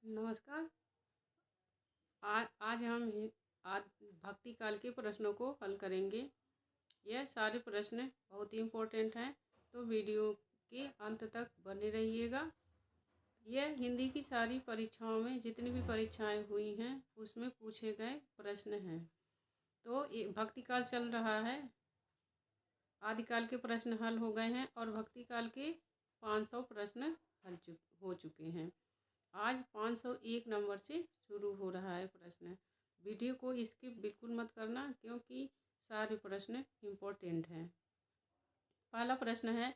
नमस्कार। आज हम आज भक्ति काल के प्रश्नों को हल करेंगे। यह सारे प्रश्न बहुत ही इम्पोर्टेंट हैं, तो वीडियो के अंत तक बने रहिएगा। यह हिंदी की सारी परीक्षाओं में जितनी भी परीक्षाएं हुई हैं उसमें पूछे गए प्रश्न हैं। तो ये भक्ति काल चल रहा है, आदिकाल के प्रश्न हल हो गए हैं और भक्ति काल के 500 प्रश्न हो चुके हैं। आज 501 नंबर से शुरू हो रहा है प्रश्न। वीडियो को स्किप बिल्कुल मत करना क्योंकि सारे प्रश्न इम्पोर्टेंट हैं। पहला प्रश्न है,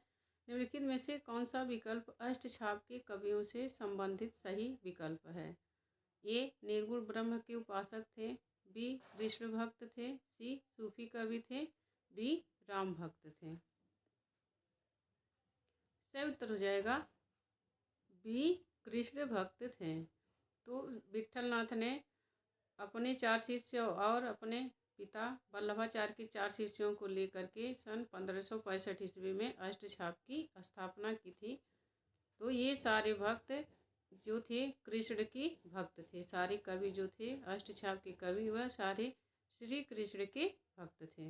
निम्नलिखित में से कौन सा विकल्प अष्टछाप के कवियों से संबंधित सही विकल्प है? ए निर्गुण ब्रह्म के उपासक थे, बी कृष्ण भक्त थे, सी सूफी कवि थे, डी राम भक्त थे। सही उत्तर हो जाएगा बी कृष्ण भक्त थे। तो विट्ठलनाथ ने अपने 4 शिष्य और अपने पिता वल्लभाचार्य के 4 शिष्यों को लेकर के सन 1565 ईस्वी में अष्टछाप की स्थापना की थी। तो ये सारे भक्त जो थे कृष्ण के भक्त थे। सारे कवि जो थे अष्टछाप के कवि वह सारे श्री कृष्ण के भक्त थे।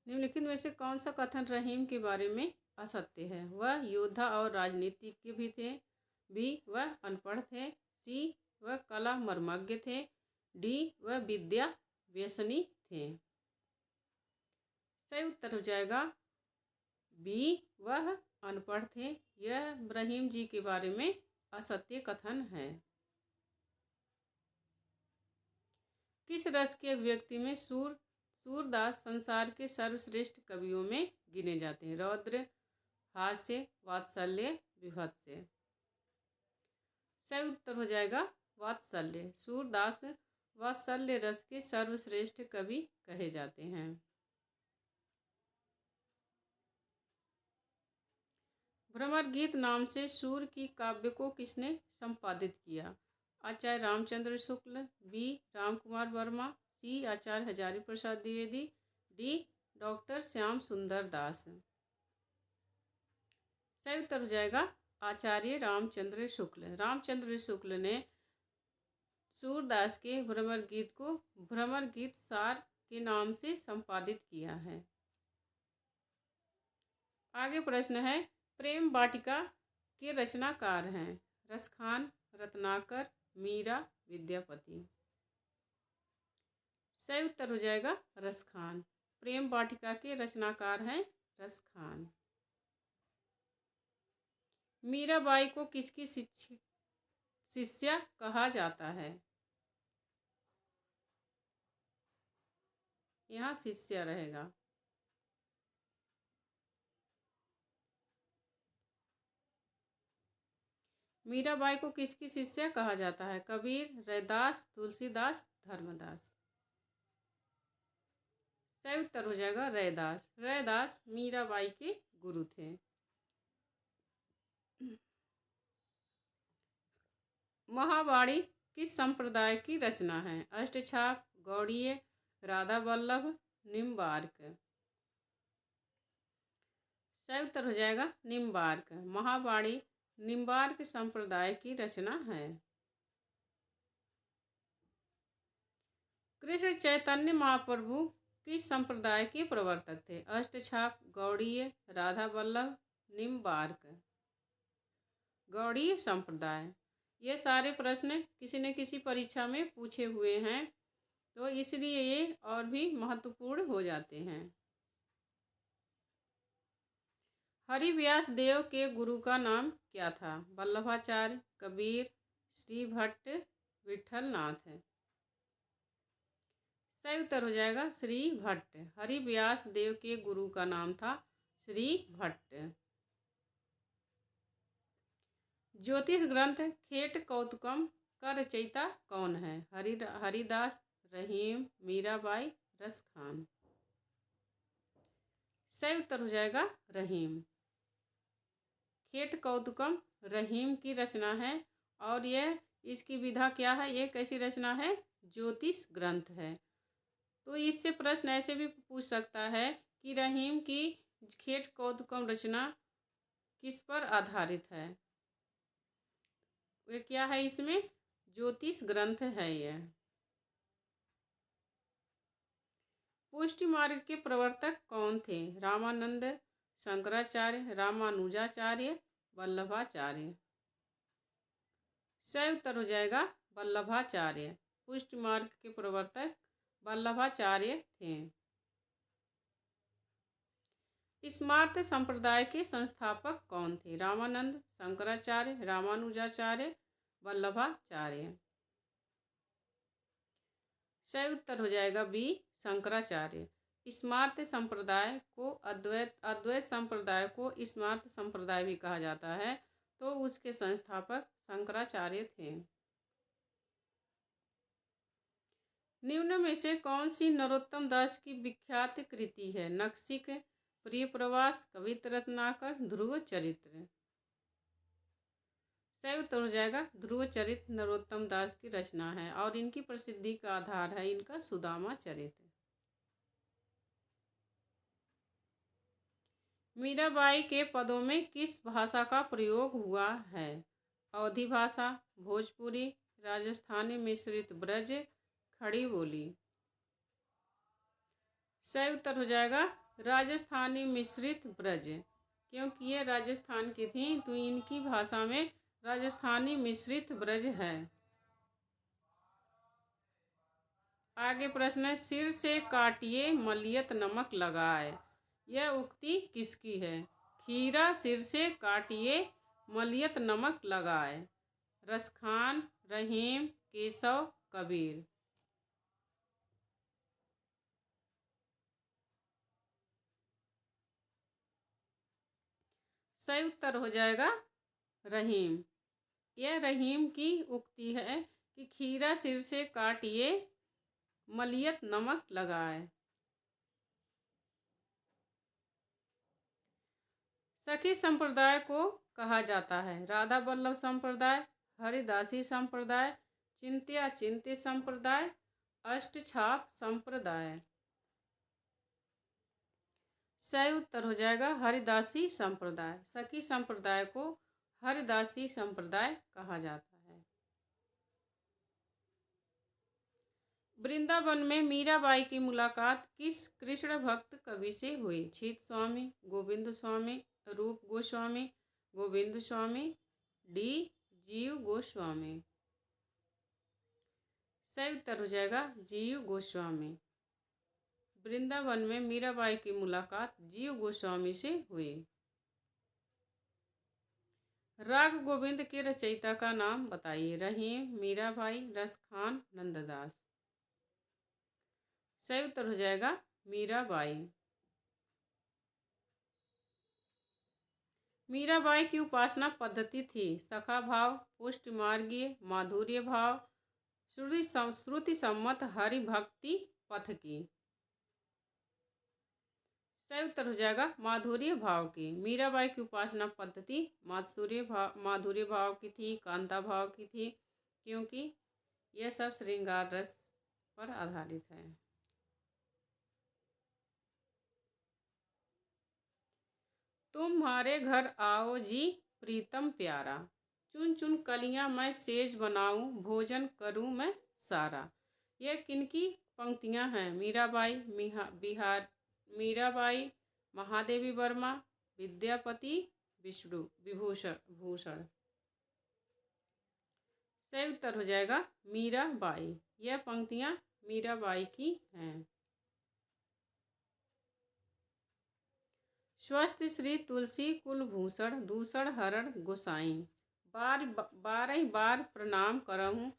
निम्नलिखित में से कौन सा कथन रहीम के बारे में असत्य है? वह योद्धा और राजनीतिज्ञ भी थे, बी वह अनपढ़ थे, सी वह कला मर्मज्ञ थे, डी वह विद्या व्यसनी थे। सही उत्तर हो जाएगा बी वह अनपढ़ थे। यह रहीम जी के बारे में असत्य कथन है। किस रस के व्यक्ति में सूरदास संसार के सर्वश्रेष्ठ कवियों में गिने जाते हैं? रौद्र, हास्य, वात्सल्य, विभत्स्य। सही उत्तर हो जाएगा वात्सल्य। सूरदास वात्सल्य रस के सर्वश्रेष्ठ कवि कहे जाते हैं। भ्रमर गीत नाम से सूर की काव्य को किसने संपादित किया? आचार्य रामचंद्र शुक्ल, बी राम कुमार वर्मा, सी आचार्य हजारी प्रसाद द्विवेदी, डी डॉक्टर श्याम सुंदर दास। सही उत्तर हो जाएगा आचार्य रामचंद्र शुक्ल। रामचंद्र शुक्ल ने सूरदास के भ्रमर गीत को भ्रमर गीत सार के नाम से संपादित किया है। आगे प्रश्न है, प्रेम वाटिका के रचनाकार हैं? रसखान, रत्नाकर, मीरा, विद्यापति। सही उत्तर हो जाएगा रसखान। प्रेम वाटिका के रचनाकार हैं रसखान। मीराबाई को किसकी शिष्या कहा जाता है? यहाँ शिष्य रहेगा। मीराबाई को किसकी शिष्या कहा जाता है? कबीर, रैदास, तुलसीदास, धर्मदास। सही उत्तर हो जाएगा रैदास। रैदास मीराबाई के गुरु थे। महावाणी किस संप्रदाय की रचना है? अष्टछाप, गौड़ीय, राधा वल्लभ, निम्बार्क। सही उत्तर हो जाएगा निम्बार्क। महावाणी निम्बार्क संप्रदाय की रचना है। कृष्ण चैतन्य महाप्रभु किस संप्रदाय के प्रवर्तक थे? अष्टछाप, गौड़ीय, राधा वल्लभ, निम्बार्क। गौड़ीय संप्रदाय। ये सारे प्रश्न किसी न किसी परीक्षा में पूछे हुए हैं, तो इसलिए ये और भी महत्वपूर्ण हो जाते हैं। हरिव्यास देव के गुरु का नाम क्या था? वल्लभाचार्य, कबीर, श्री भट्ट, विट्ठलनाथ। सही उत्तर हो जाएगा श्री भट्ट। हरिव्यास देव के गुरु का नाम था श्री भट्ट। ज्योतिष ग्रंथ खेट कौतुकम का रचयिता कौन है? हरिदास, रहीम, मीराबाई, रसखान। सही उत्तर हो जाएगा रहीम। खेट कौतुकम रहीम की रचना है और यह इसकी विधा क्या है? ये कैसी रचना है? ज्योतिष ग्रंथ है। तो इससे प्रश्न ऐसे भी पूछ सकता है कि रहीम की खेट कौतुकम रचना किस पर आधारित है? वे क्या है इसमें? ज्योतिष ग्रंथ है यह। पुष्टि मार्ग के प्रवर्तक कौन थे? रामानंद, शंकराचार्य, रामानुजाचार्य, वल्लभाचार्य। सही उत्तर हो जाएगा वल्लभाचार्य। पुष्टि मार्ग के प्रवर्तक वल्लभाचार्य थे। स्मार्त संप्रदाय के संस्थापक कौन थे? रामानंद, शंकराचार्य, रामानुजाचार्य, वल्लभाचार्य। सही उत्तर हो जाएगा बी, शंकराचार्य। स्मार्त संप्रदाय को अद्वैत संप्रदाय को स्मार्त संप्रदाय भी कहा जाता है, तो उसके संस्थापक शंकराचार्य थे। निम्न में से कौन सी नरोत्तम दास की विख्यात कृति है? नखशिख, प्रिय प्रवास, कवित्र रत्नाकर, ध्रुव चरित्र। सही उत्तर हो जाएगा ध्रुव चरित्र नरोत्तम दास की रचना है और इनकी प्रसिद्धि का आधार है इनका सुदामा चरित्र। मीराबाई के पदों में किस भाषा का प्रयोग हुआ है? अवधी भाषा, भोजपुरी, राजस्थानी मिश्रित ब्रज, खड़ी बोली। सही उत्तर हो जाएगा राजस्थानी मिश्रित ब्रज, क्योंकि ये राजस्थान की थी तो इनकी भाषा में राजस्थानी मिश्रित ब्रज है। आगे प्रश्न है, सिर से काटिए मलियत नमक लगाए, यह उक्ति किसकी है? खीरा सिर से काटिए मलियत नमक लगाए, रसखान, रहीम, केशव, कबीर। सही उत्तर हो जाएगा रहीम। यह रहीम की उक्ति है कि खीरा सिर से काटिए मलियत नमक लगाए। सखी संप्रदाय को कहा जाता है राधा वल्लभ संप्रदाय, हरिदासी संप्रदाय, चिंत्या चिंत्य संप्रदाय, अष्टछाप संप्रदाय। सही उत्तर हो जाएगा हरिदासी संप्रदाय। सखी संप्रदाय को हरिदासी संप्रदाय कहा जाता है। वृंदावन में मीराबाई की मुलाकात किस कृष्ण भक्त कवि से हुई? छित स्वामी, गोविंद स्वामी, रूप गोस्वामी, गोविंद स्वामी, डी जीव गोस्वामी। सही उत्तर हो जाएगा जीव गोस्वामी। वृंदावन में मीराबाई की मुलाकात जीव गोस्वामी से हुई। राग गोविंद के रचयिता का नाम बताइए। रहीम, मीराबाई, रसखान, नंददास। सही उत्तर हो जाएगा मीराबाई। मीराबाई की उपासना पद्धति थी सखा भाव, पुष्ट मार्गीय, माधुर्य भाव, श्रुति सम्मत हरि भक्ति पथ की। सही उत्तर हो जाएगा माधुर्य भाव की। मीराबाई की उपासना पद्धति माधुर्य भाव की थी, कांता भाव की थी, क्योंकि यह सब श्रृंगार रस पर आधारित है। तुम्हारे घर आओ जी प्रीतम प्यारा, चुन चुन कलियां मैं सेज बनाऊं, भोजन करूं मैं सारा। यह किनकी पंक्तियां हैं? मीराबाई, महादेवी वर्मा, विद्यापति भूषण। सही उत्तर हो जाएगा मीराबाई। यह पंक्तियां मीराबाई की हैं। स्वस्थ श्री तुलसी कुलभूषण, दूषण हरण गोसाई, बारह बार प्रणाम करहूँ,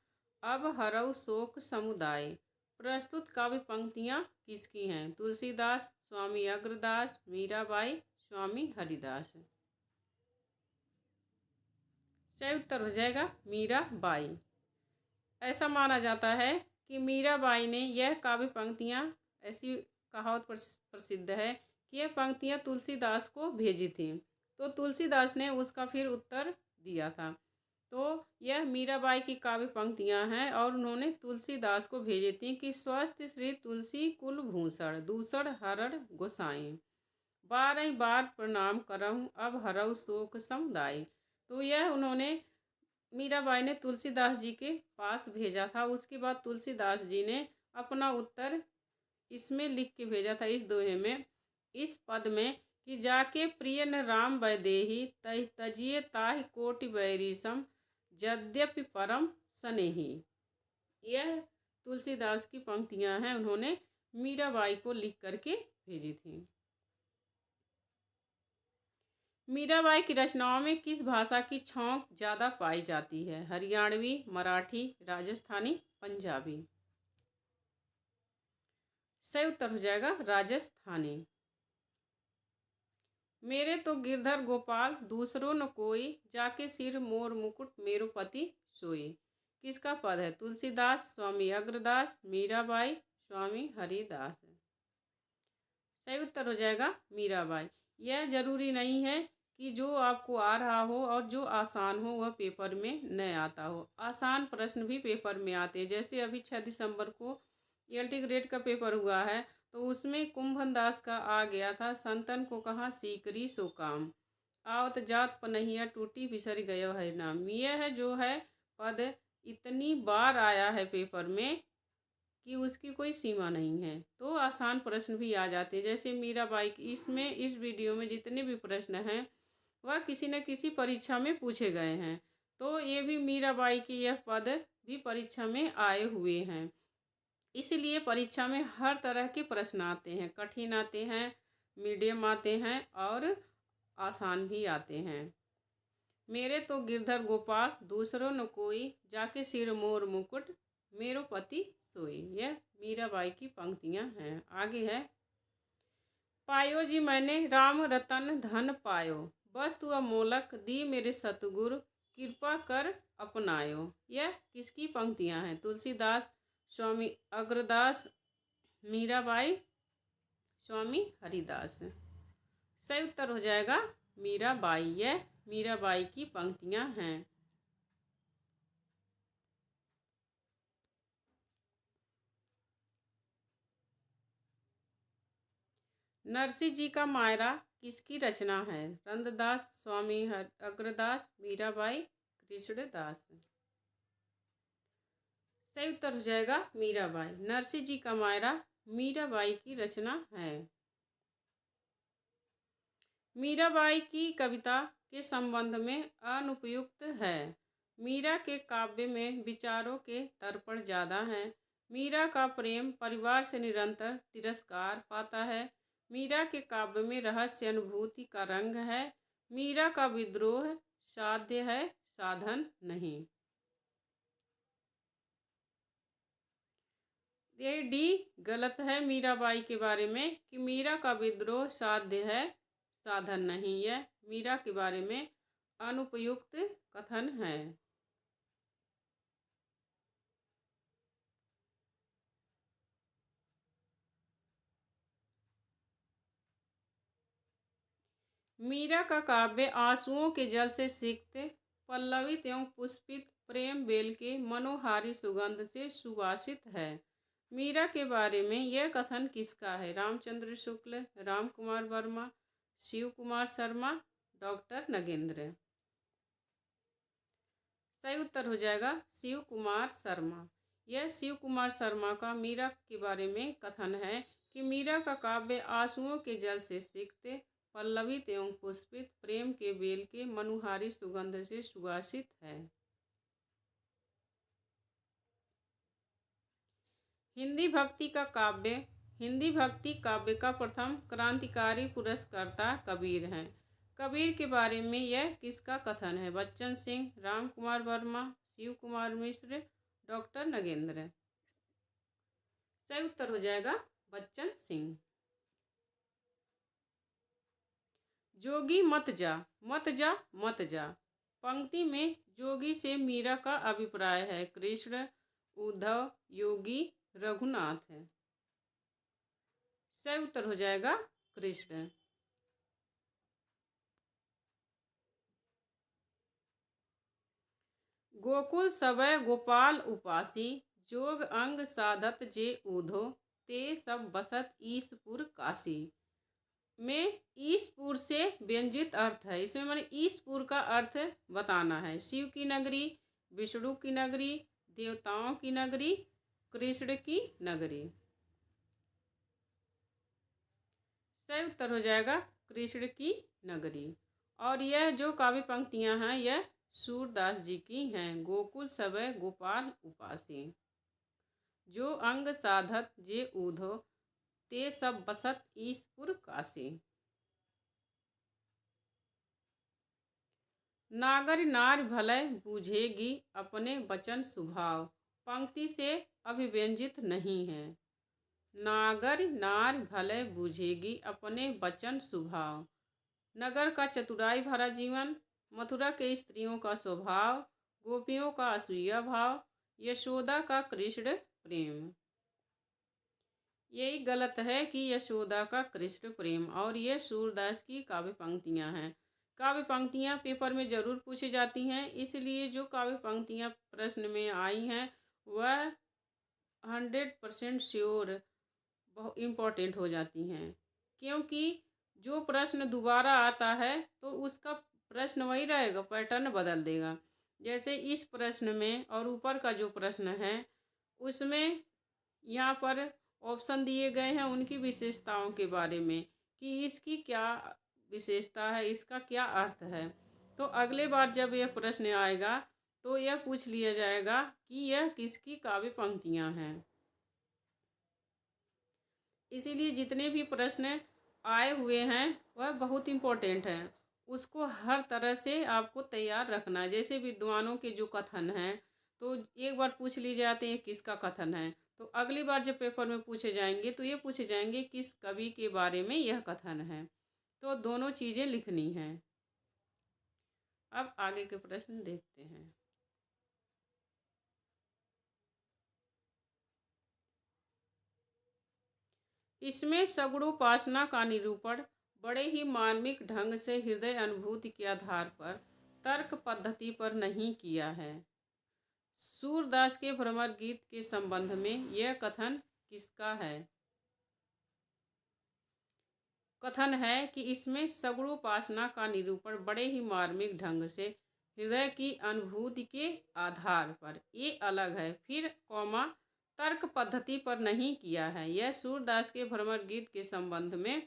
अब हरऊ शोक समुदाय। प्रस्तुत काव्य पंक्तियाँ किसकी हैं? तुलसीदास, स्वामी अग्रदास, मीराबाई, स्वामी हरिदास। सही उत्तर हो जाएगा मीराबाई। ऐसा माना जाता है कि मीराबाई ने यह काव्य पंक्तियाँ, ऐसी कहावत प्रसिद्ध है कि यह पंक्तियाँ तुलसीदास को भेजी थी, तो तुलसीदास ने उसका फिर उत्तर दिया था। तो यह मीराबाई की काव्य पंक्तियाँ हैं और उन्होंने तुलसीदास को भेजी थी कि स्वस्थ श्री तुलसी कुलभूषण, दूषण हरण गोसाई, 12 बार प्रणाम करहूँ अब हरऊ शोक समुदाय। तो यह उन्होंने मीराबाई ने तुलसीदास जी के पास भेजा था। उसके बाद तुलसीदास जी ने अपना उत्तर इसमें लिख के भेजा था, इस दोहे में, इस पद में, कि जाके प्रिय न राम वैदेही तहि तजिए ताहि कोटि बैरी सम यद्यपि परम स्नेही। यह तुलसीदास की पंक्तियां हैं, उन्होंने मीराबाई को लिख करके भेजी थी। मीराबाई की रचनाओं में किस भाषा की छौंक ज़्यादा पाई जाती है? हरियाणवी, मराठी, राजस्थानी, पंजाबी। सही उत्तर हो जाएगा राजस्थानी। मेरे तो गिरधर गोपाल दूसरो न कोई जाके सिर मोर मुकुट मेरो पति सोई। किसका पद है? तुलसीदास, स्वामी अग्रदास, मीराबाई, स्वामी हरिदास। सही उत्तर हो जाएगा मीराबाई। यह जरूरी नहीं है कि जो आपको आ रहा हो और जो आसान हो वह पेपर में न आता हो। आसान प्रश्न भी पेपर में आते हैं। जैसे अभी 6 दिसंबर को ELT ग्रेड का पेपर हुआ है, तो उसमें कुंभन दास का आ गया था, संतन को कहाँ सीकरी सो काम, आवत जात पनहिया टूटी बिसर गयो है नाम। यह है जो है पद इतनी बार आया है पेपर में कि उसकी कोई सीमा नहीं है। तो आसान प्रश्न भी आ जाते हैं। जैसे मीराबाई इसमें इस वीडियो में जितने भी प्रश्न हैं वह किसी न किसी परीक्षा में पूछे गए हैं। तो ये भी मीराबाई की यह पद भी परीक्षा में आए हुए हैं। इसलिए परीक्षा में हर तरह के प्रश्न आते हैं, कठिन आते हैं, मीडियम आते हैं और आसान भी आते हैं। मेरे तो गिरधर गोपाल दूसरों न कोई जाके सिर मोर मुकुट मेरो पति सोई। यह मीराबाई की पंक्तियां हैं। आगे है, पायो जी मैंने राम रतन धन पायो, वस्तु अमोलक दी मेरे सतगुरु, कृपा कर अपनायो। यह किसकी पंक्तियां हैं? तुलसीदास, स्वामी अग्रदास, मीराबाई, स्वामी हरिदास। सही उत्तर हो जाएगा मीराबाई। यह मीराबाई की पंक्तियां हैं। नरसिंह जी का मायरा किसकी रचना है? रंगदास, स्वामी अग्रदास, मीराबाई, कृष्णदास। सही उत्तर हो जाएगा मीराबाई। नरसिंह जी का मायरा मीराबाई की रचना है। मीराबाई की कविता के संबंध में अनुपयुक्त है। मीरा के काव्य में विचारों के तर्पण ज़्यादा हैं। मीरा का प्रेम परिवार से निरंतर तिरस्कार पाता है। मीरा के काव्य में रहस्य अनुभूति का रंग है। मीरा का विद्रोह साध्य है, साधन नहीं। ये डी गलत है मीराबाई के बारे में कि मीरा का विद्रोह साध्य है, साधन नहीं। है मीरा के बारे में अनुपयुक्त कथन है। मीरा का काव्य आंसुओं के जल से सिक्त, पल्लवित एवं पुष्पित, प्रेम बेल के मनोहारी सुगंध से सुवासित है। मीरा के बारे में यह कथन किसका है? रामचंद्र शुक्ल, राम कुमार वर्मा, शिव कुमार शर्मा, डॉक्टर नगेंद्र। सही उत्तर हो जाएगा शिव कुमार शर्मा। यह शिव कुमार शर्मा का मीरा के बारे में कथन है कि मीरा का काव्य आंसुओं के जल से सिक्त, पल्लवित एवं पुष्पित, प्रेम के बेल के मनुहारी सुगंध से सुवासित है। हिंदी भक्ति काव्य का प्रथम क्रांतिकारी पुरस्कर्ता कबीर हैं। कबीर के बारे में यह किसका कथन है? बच्चन सिंह, राम कुमार वर्मा, शिव कुमार मिश्र, डॉक्टर नगेंद्र। सही उत्तर हो जाएगा बच्चन सिंह। जोगी मत जा, मत जा, मत जा। पंक्ति में जोगी से मीरा का अभिप्राय है। कृष्ण, उद्धव, योगी, रघुनाथ है। सही उत्तर हो जाएगा कृष्ण। गोकुल सवै गोपाल उपासी, जोग अंग साधत जे ऊधो, ते सब बसत ईसपुर काशी। में ईशपुर से व्यंजित अर्थ है। इसमें मैंने ईशपुर का अर्थ बताना है। शिव की नगरी, विष्णु की नगरी, देवताओं की नगरी, कृष्ण की नगरी। सही उत्तर हो जाएगा कृष्ण की नगरी। और यह जो काव्य पंक्तियां हैं यह सूरदास जी की हैं। गोकुल सबय गोपाल उपासी, जो अंग साधत जे ऊधो, ते सब बसत ईशपुर काशी। नागर नार भलय बूझेगी, अपने वचन सुभाव। पंक्ति से अभिव्यंजित नहीं है। नागर नार भलय बूझेगी, अपने वचन सुभाव। नगर का चतुराई भरा जीवन, मथुरा के स्त्रियों का स्वभाव, गोपियों का असूया भाव, यशोदा का कृष्ण प्रेम। यही गलत है कि यशोदा का कृष्ण प्रेम। और ये सूरदास की काव्य पंक्तियाँ हैं। काव्य पंक्तियाँ पेपर में ज़रूर पूछी जाती हैं, इसलिए जो काव्य पंक्तियाँ प्रश्न में आई हैं वह 100% श्योर बहुत इम्पोर्टेंट हो जाती हैं। क्योंकि जो प्रश्न दोबारा आता है तो उसका प्रश्न वही रहेगा, पैटर्न बदल देगा। जैसे इस प्रश्न में और ऊपर का जो प्रश्न है उसमें यहाँ पर ऑप्शन दिए गए हैं उनकी विशेषताओं के बारे में कि इसकी क्या विशेषता है, इसका क्या अर्थ है। तो अगले बार जब यह प्रश्न आएगा तो यह पूछ लिया जाएगा कि यह किसकी काव्य पंक्तियाँ हैं। इसीलिए जितने भी प्रश्न आए हुए हैं वह बहुत इम्पोर्टेंट हैं। उसको हर तरह से आपको तैयार रखना है। जैसे विद्वानों के जो कथन हैं तो एक बार पूछ लिए जाते हैं किसका कथन है, तो अगली बार जब पेपर में पूछे जाएंगे तो ये पूछे जाएंगे किस कवि के बारे में यह कथन है। तो दोनों चीज़ें लिखनी हैं। अब आगे के प्रश्न देखते हैं। इसमें सगुणोपासना का निरूपण बड़े ही मार्मिक ढंग से हृदय अनुभूति के आधार पर तर्क पद्धति पर नहीं किया है। सूरदास के भ्रमर गीत के संबंध में यह कथन किसका है? कथन है कि इसमें सगुणोपासना का निरूपण बड़े ही मार्मिक ढंग से हृदय की अनुभूति के आधार पर, ये अलग है, फिर कौमा तर्क पद्धति पर नहीं किया है। यह सूरदास के भ्रमर गीत के संबंध में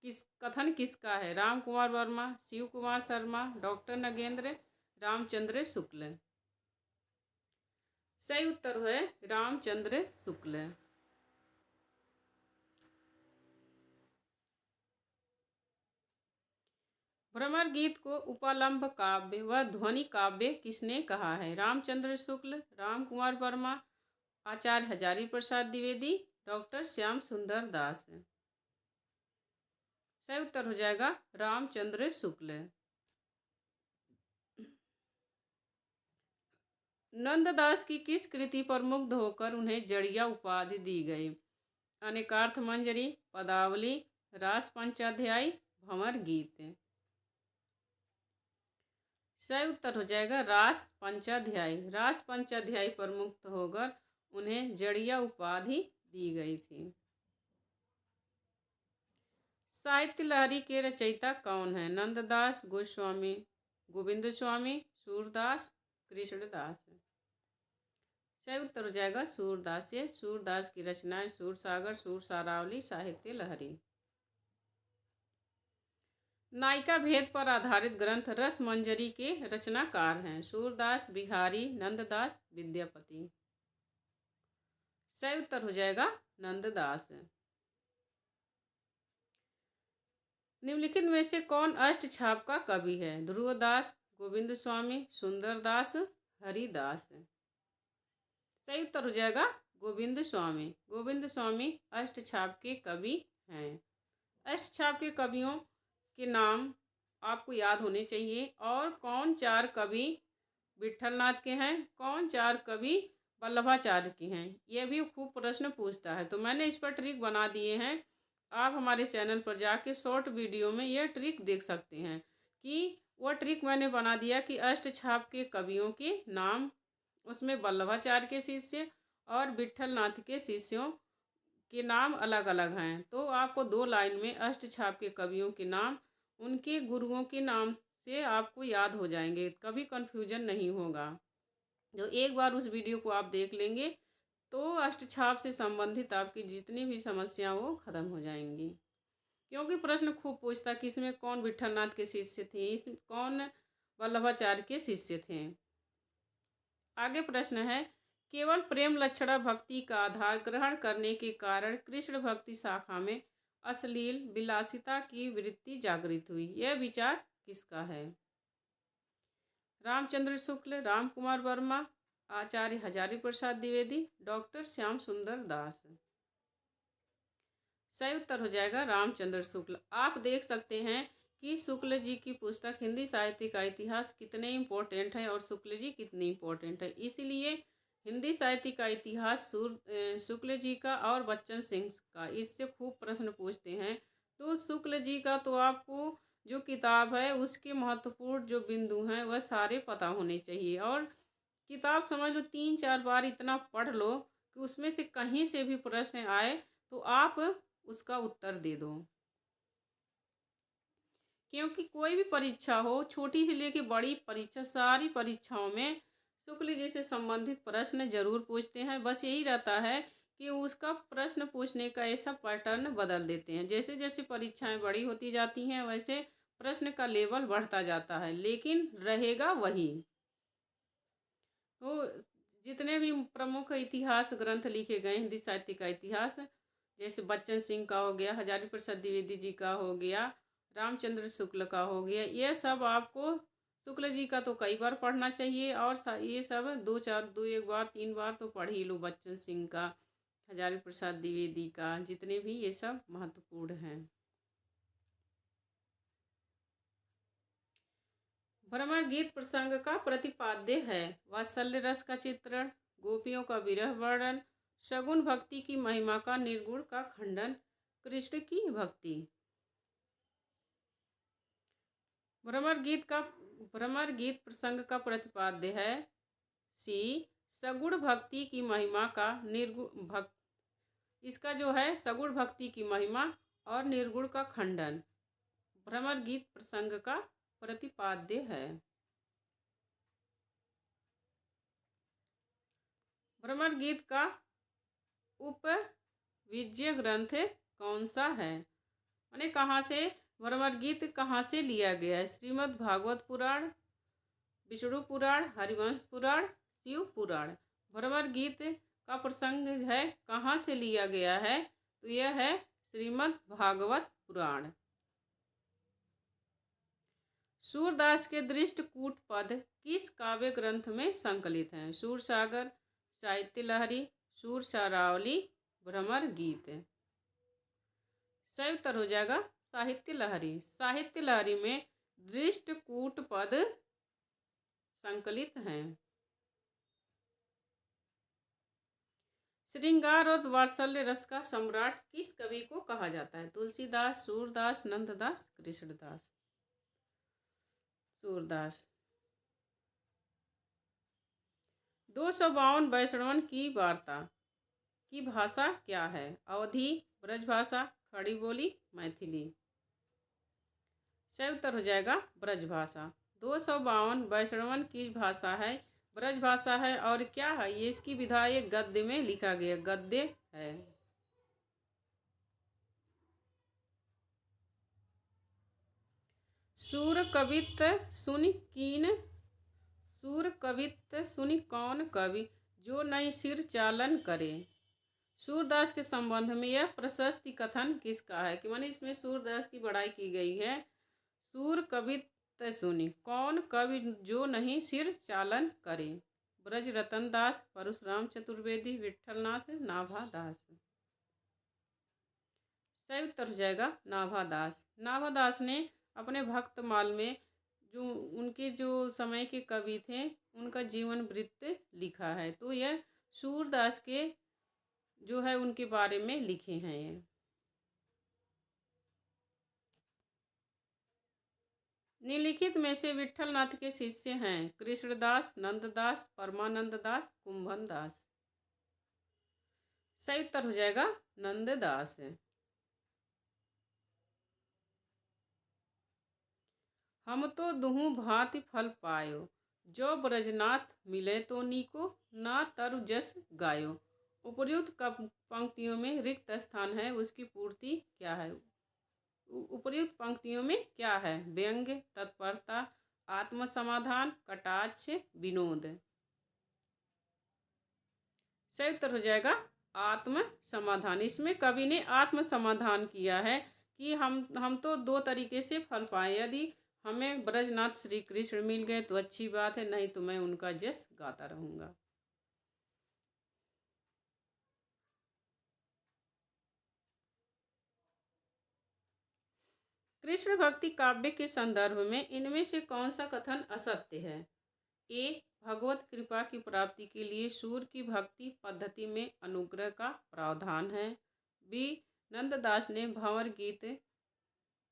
कथन किसका है? राम कुमार वर्मा, शिव कुमार शर्मा, डॉक्टर नगेंद्र, रामचंद्र शुक्ल। सही उत्तर है रामचंद्र शुक्ल। भ्रमर गीत को उपालंब काव्य व ध्वनि काव्य किसने कहा है? रामचंद्र शुक्ल, राम कुमार वर्मा, आचार्य हजारी प्रसाद द्विवेदी, डॉक्टर श्याम सुंदर दास। सही उत्तर हो जाएगा रामचंद्र शुक्ल। नंददास की किस कृति पर मुग्ध होकर उन्हें जड़िया उपाधि दी गई? अनेकार्थ मंजरी, पदावली, रास पंचाध्यायी, भंवर गीत। सही उत्तर हो जाएगा रास पंचाध्यायी। रास पंचाध्यायी पर मुक्त होकर उन्हें जड़िया उपाधि दी गई थी। साहित्य लहरी के रचयिता कौन है? नंददास, गोस्वामी, गोविंद स्वामी, सूरदास, कृष्णदास। सही उत्तर हो जाएगा सूरदास। ये सूरदास की रचनाएं सूरसागर, सूरसारावली, साहित्य लहरी। नायिका भेद पर आधारित ग्रंथ रस मंजरी के रचनाकार हैं? सूरदास, बिहारी, नंददास, विद्यापति। सही उत्तर हो जाएगा नंददास। निम्नलिखित में से कौन अष्टछाप का कवि है? ध्रुवदास, गोविंद स्वामी, सुंदरदास, हरिदास। सही उत्तर हो जाएगा गोविंद स्वामी। गोविंद स्वामी अष्टछाप के कवि हैं। अष्टछाप के कवियों के नाम आपको याद होने चाहिए। और कौन चार कवि विट्ठलनाथ के हैं, कौन चार कवि वल्लभाचार्य के हैं, यह भी खूब प्रश्न पूछता है। तो मैंने इस पर ट्रिक बना दिए हैं। आप हमारे चैनल पर जाके शॉर्ट वीडियो में यह ट्रिक देख सकते हैं कि वह ट्रिक मैंने बना दिया कि अष्टछाप के कवियों के नाम, उसमें वल्लभाचार्य के शिष्य और विट्ठलनाथ के शिष्यों के नाम अलग अलग हैं। तो आपको 2 लाइन में अष्टछाप के कवियों के नाम उनके गुरुओं के नाम से आपको याद हो जाएंगे, कभी कन्फ्यूजन नहीं होगा। जो एक बार उस वीडियो को आप देख लेंगे तो अष्टछाप से संबंधित आपकी जितनी भी समस्या वो खत्म हो जाएंगी। क्योंकि प्रश्न खूब पूछता कि इसमें कौन विट्ठलनाथ के शिष्य थे, इस कौन वल्लभाचार्य के शिष्य थे। आगे प्रश्न है, केवल प्रेम लक्षणा भक्ति का आधार ग्रहण करने के कारण कृष्ण भक्ति शाखा में अश्लील विलासिता की वृत्ति जागृत हुई, यह विचार किसका है? रामचंद्र शुक्ल, राम कुमार वर्मा, आचार्य हजारी प्रसाद द्विवेदी, डॉक्टर श्याम सुंदर दास। सही उत्तर हो जाएगा रामचंद्र शुक्ल। आप देख सकते हैं कि शुक्ल जी की पुस्तक हिंदी साहित्य का इतिहास कितने इम्पोर्टेंट है और शुक्ल जी कितने इम्पोर्टेंट है। इसीलिए हिंदी साहित्य का इतिहास शुक्ल जी का और बच्चन सिंह का, इससे खूब प्रश्न पूछते हैं। तो शुक्ल जी का तो आपको जो किताब है उसके महत्वपूर्ण जो बिंदु हैं वह सारे पता होने चाहिए। और किताब समझ लो 3-4 बार इतना पढ़ लो कि उसमें से कहीं से भी प्रश्न आए तो आप उसका उत्तर दे दो। क्योंकि कोई भी परीक्षा हो, छोटी से लेके बड़ी परीक्षा, सारी परीक्षाओं में शुक्ल जी से संबंधित प्रश्न जरूर पूछते हैं। बस यही रहता है कि उसका प्रश्न पूछने का ऐसा पैटर्न बदल देते हैं। जैसे जैसे परीक्षाएं बड़ी होती जाती हैं वैसे प्रश्न का लेवल बढ़ता जाता है, लेकिन रहेगा वही। तो जितने भी प्रमुख इतिहास ग्रंथ लिखे गए हिंदी साहित्य का इतिहास, जैसे बच्चन सिंह का हो गया, हजारी प्रसाद द्विवेदी जी का हो गया, रामचंद्र शुक्ल का हो गया, ये सब आपको शुक्ल जी का तो कई बार पढ़ना चाहिए। और ये सब 1 बार 3 बार तो पढ़ ही लो। बच्चन सिंह का, हजारी प्रसाद द्विवेदी का, जितने भी ये सब महत्वपूर्ण हैं। भ्रमर गीत प्रसंग का प्रतिपाद्य है। वात्सल्य रस का चित्रण, गोपियों का विरह वर्णन, शगुन भक्ति की महिमा का निर्गुण का खंडन, कृष्ण की भक्ति। भ्रमर गीत प्रसंग का प्रतिपाद्य है सी, सगुण भक्ति की महिमा का निर्गुण इसका जो है सगुण भक्ति की महिमा और निर्गुण का खंडन भ्रमर गीत प्रसंग का प्रतिपाद्य है। भ्रमर गीत का उपविज्य ग्रंथ कौन सा है? माने कहाँ से भ्रमर गीत कहाँ से लिया गया है? श्रीमद् भागवत पुराण, विष्णु पुराण, हरिवंश पुराण, शिव पुराण। भ्रमर गीत का प्रसंग है कहाँ से लिया गया है? तो यह है श्रीमद् भागवत पुराण। सूरदास के दृष्टकूट पद किस काव्य ग्रंथ में संकलित हैं? सूरसागर, साहित्य लहरी, सूर सारावली, भ्रमर गीत। सही उत्तर हो जाएगा साहित्य लहरी। साहित्य लहरी में दृष्टकूट पद संकलित हैं। श्रृंगार और वात्सल्य रस का सम्राट किस कवि को कहा जाता है? तुलसीदास, सूरदास, नंददास, कृष्णदास। सूरदास। 252 वैष्णवन की वार्ता की भाषा क्या है? अवधी, ब्रजभाषा, खड़ी बोली, मैथिली। सही उत्तर हो जाएगा ब्रजभाषा। 252 वैष्णवन की भाषा है ब्रजभाषा है। और क्या है ये? इसकी विधा एक गद्य में लिखा गया, गद्य है। सूर कवित सुनि कीन, सूर कवित सुनि कौन कवि, जो नई सिर चालन करे। सूरदास के संबंध में यह प्रशस्ति कथन किसका है? कि माने इसमें सूरदास की बड़ाई की गई है। सूर कवित सुनि कौन कवि, जो नहीं सिर चालन करे। ब्रज रतन दास, परशुराम चतुर्वेदी, विट्ठलनाथ, नाभादास। सही उत्तर हो जाएगा नाभादास। नाभादास ने अपने भक्तमाल में जो उनके जो समय के कवि थे उनका जीवन वृत्त लिखा है। तो यह सूरदास के जो है उनके बारे में लिखे हैं। ये निम्नलिखित में से विट्ठलनाथ के शिष्य हैं कृष्णदास, नंददास, परमानंद दास, कुंभन दास। सही उत्तर हो जाएगा नंददास। हम तो दुहु भांति फल पायो, जो ब्रजनाथ मिले तो नीको, ना तरु जस गायो। उपर्युक्त पंक्तियों में रिक्त स्थान है, उसकी पूर्ति क्या है? उपर्युक्त पंक्तियों में क्या है? व्यंग्य, तत्परता, आत्म समाधान, कटाक्ष, विनोद। सही उत्तर हो जाएगा आत्म समाधान। इसमें कवि ने आत्म समाधान किया है कि हम तो दो तरीके से फल पाए, यदि हमें ब्रजनाथ श्री कृष्ण मिल गए तो अच्छी बात है, नहीं तो मैं उनका जस गाता रहूँगा। कृष्ण भक्ति काव्य के संदर्भ में इनमें से कौन सा कथन असत्य है? ए, भगवत कृपा की प्राप्ति के लिए सूर की भक्ति पद्धति में अनुग्रह का प्रावधान है। बी, नंददास ने भंवर गीत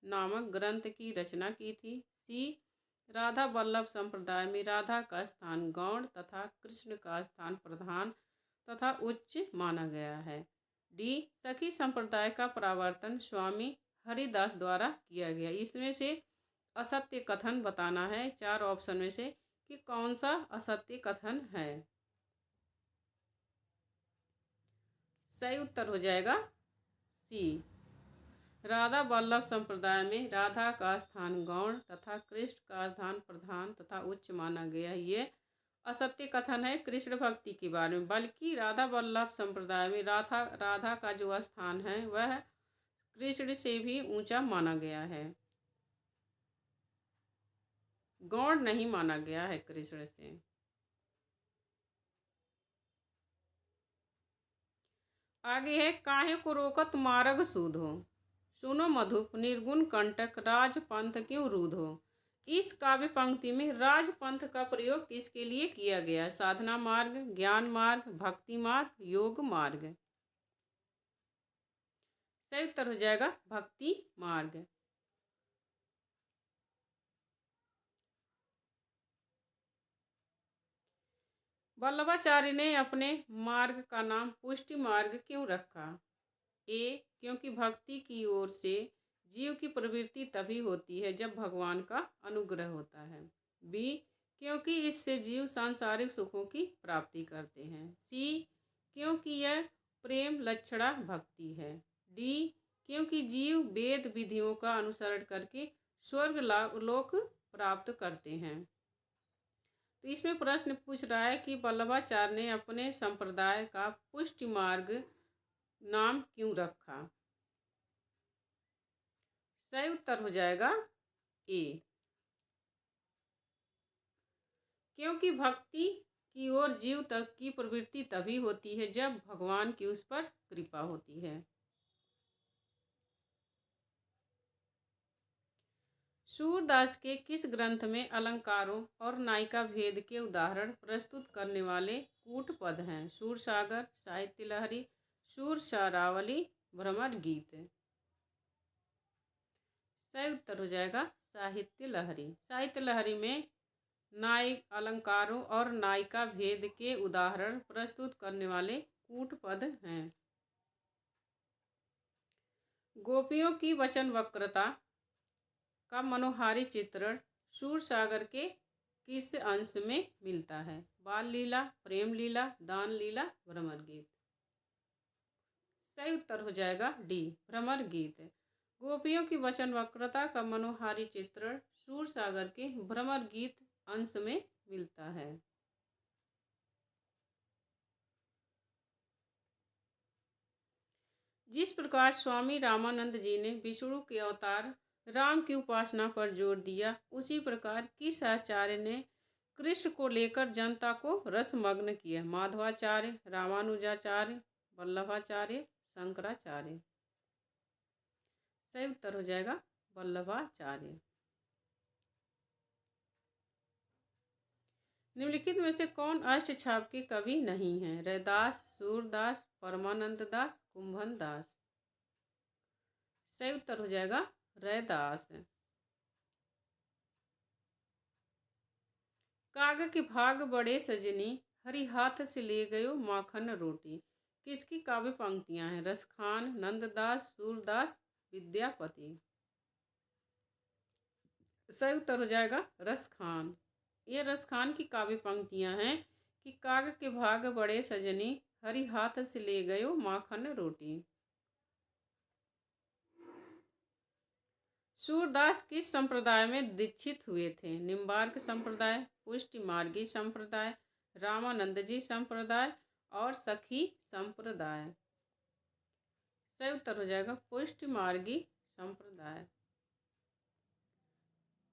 नामक ग्रंथ की रचना की थी। सी, राधा वल्लभ संप्रदाय में राधा का स्थान गौण तथा कृष्ण का स्थान प्रधान तथा उच्च माना गया है। डी, सखी संप्रदाय का प्रवर्तन स्वामी हरिदास द्वारा किया गया। इसमें से असत्य कथन बताना है, चार ऑप्शन में से कि कौन सा असत्य कथन है। सही उत्तर हो जाएगा सी, राधा वल्लभ संप्रदाय में राधा का स्थान गौण तथा कृष्ण का स्थान प्रधान तथा उच्च माना गया। ये असत्य कथन है कृष्ण भक्ति के बारे में, बल्कि राधा वल्लभ संप्रदाय में राधा का जो स्थान है वह कृष्ण से भी ऊंचा माना गया है, गौण नहीं माना गया है कृष्ण से। आगे है, काहे को रोकत मार्ग सूधो, सुनो मधुप निर्गुण कंटक, राजपंथ क्यों रूधो। इस काव्य पंक्ति में राजपंथ का प्रयोग किसके लिए किया गया? साधना मार्ग, ज्ञान मार्ग, भक्ति मार्ग, योग मार्ग। सही उत्तर हो जाएगा भक्ति मार्ग। वल्लभाचार्य ने अपने मार्ग का नाम पुष्टि मार्ग क्यों रखा? ए, क्योंकि भक्ति की ओर से जीव की प्रवृत्ति तभी होती है जब भगवान का अनुग्रह होता है। बी, क्योंकि इससे जीव सांसारिक सुखों की प्राप्ति करते हैं। सी, क्योंकि यह प्रेम लक्षणा भक्ति है। डी, क्योंकि जीव वेद विधियों का अनुसरण करके स्वर्ग लोक प्राप्त करते हैं। तो इसमें प्रश्न पूछ रहा है कि वल्लभाचार्य ने अपने संप्रदाय का पुष्टि मार्ग नाम क्यों रखा? सही उत्तर हो जाएगा ए, क्योंकि भक्ति की ओर जीव तक की प्रवृत्ति तभी होती है जब भगवान की उस पर कृपा होती है। सूरदास के किस ग्रंथ में अलंकारों और नायिका भेद के उदाहरण प्रस्तुत करने वाले कूट पद हैं? सूरसागर, साहित्य लहरी, सूरशारावली, भ्रमर गीत। सही उत्तर हो जाएगा साहित्य लहरी। साहित्य लहरी में नायक अलंकारों और नायिका भेद के उदाहरण प्रस्तुत करने वाले कूट पद हैं। गोपियों की वचन वक्रता का मनोहारी चित्रण सूरसागर के किस अंश में मिलता है? बाल लीला, प्रेम लीला, दान लीला, भ्रमर गीत। सही उत्तर हो जाएगा डी, भ्रमर गीत। गोपियों की वचन वक्रता का मनोहारी चित्रण सूरसागर के भ्रमर गीत अंश में मिलता है। जिस प्रकार स्वामी रामानंद जी ने विष्णु के अवतार राम की उपासना पर जोर दिया, उसी प्रकार किस आचार्य ने कृष्ण को लेकर जनता को रसमग्न किया? माधवाचार्य, रामानुजाचार्य, वल्लभाचार्य, शंकराचार्य। सही उत्तर हो जाएगा वल्लभाचार्य। निम्नलिखित में से कौन अष्टछाप के कवि नहीं है? रैदास, सूरदास, परमानंद दास, कुंभन दास। सही उत्तर हो जाएगा रैदास। काग के भाग बड़े सजनी, हरि हाथ से ले गयो माखन रोटी। किसकी काव्य पंक्तियां हैं? रसखान, नंददास, सूरदास, विद्यापति। सही उत्तर हो जाएगा रसखान। ये रसखान की काव्य पंक्तियां हैं कि काग के भाग बड़े सजनी, हरि हाथ से ले गयो माखन रोटी। सूरदास किस संप्रदाय में दीक्षित हुए थे? निम्बार्क संप्रदाय, पुष्टि मार्गी संप्रदाय, रामानंद जी संप्रदाय और सखी संप्रदाय। सही उत्तर हो जाएगा पुष्टि मार्गी संप्रदाय।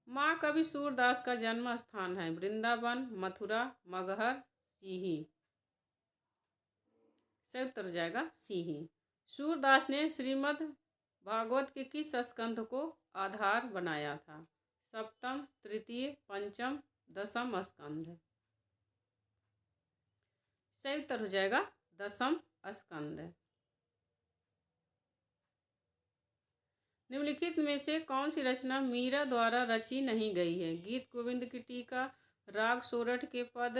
माँ कवि सूरदास का जन्म स्थान है? वृंदावन, मथुरा, मगहर, सीही। सही उत्तर हो जाएगा सीही। सूरदास ने श्रीमद् भागवत के किस स्कंध को आधार बनाया था? सप्तम, तृतीय, पंचम, दसम स्कंध। सही उत्तर हो जाएगा दसम स्कंद। निम्नलिखित में से कौन सी रचना मीरा द्वारा रची नहीं गई है? गीत गोविंद की टीका, राग सोरठ के पद,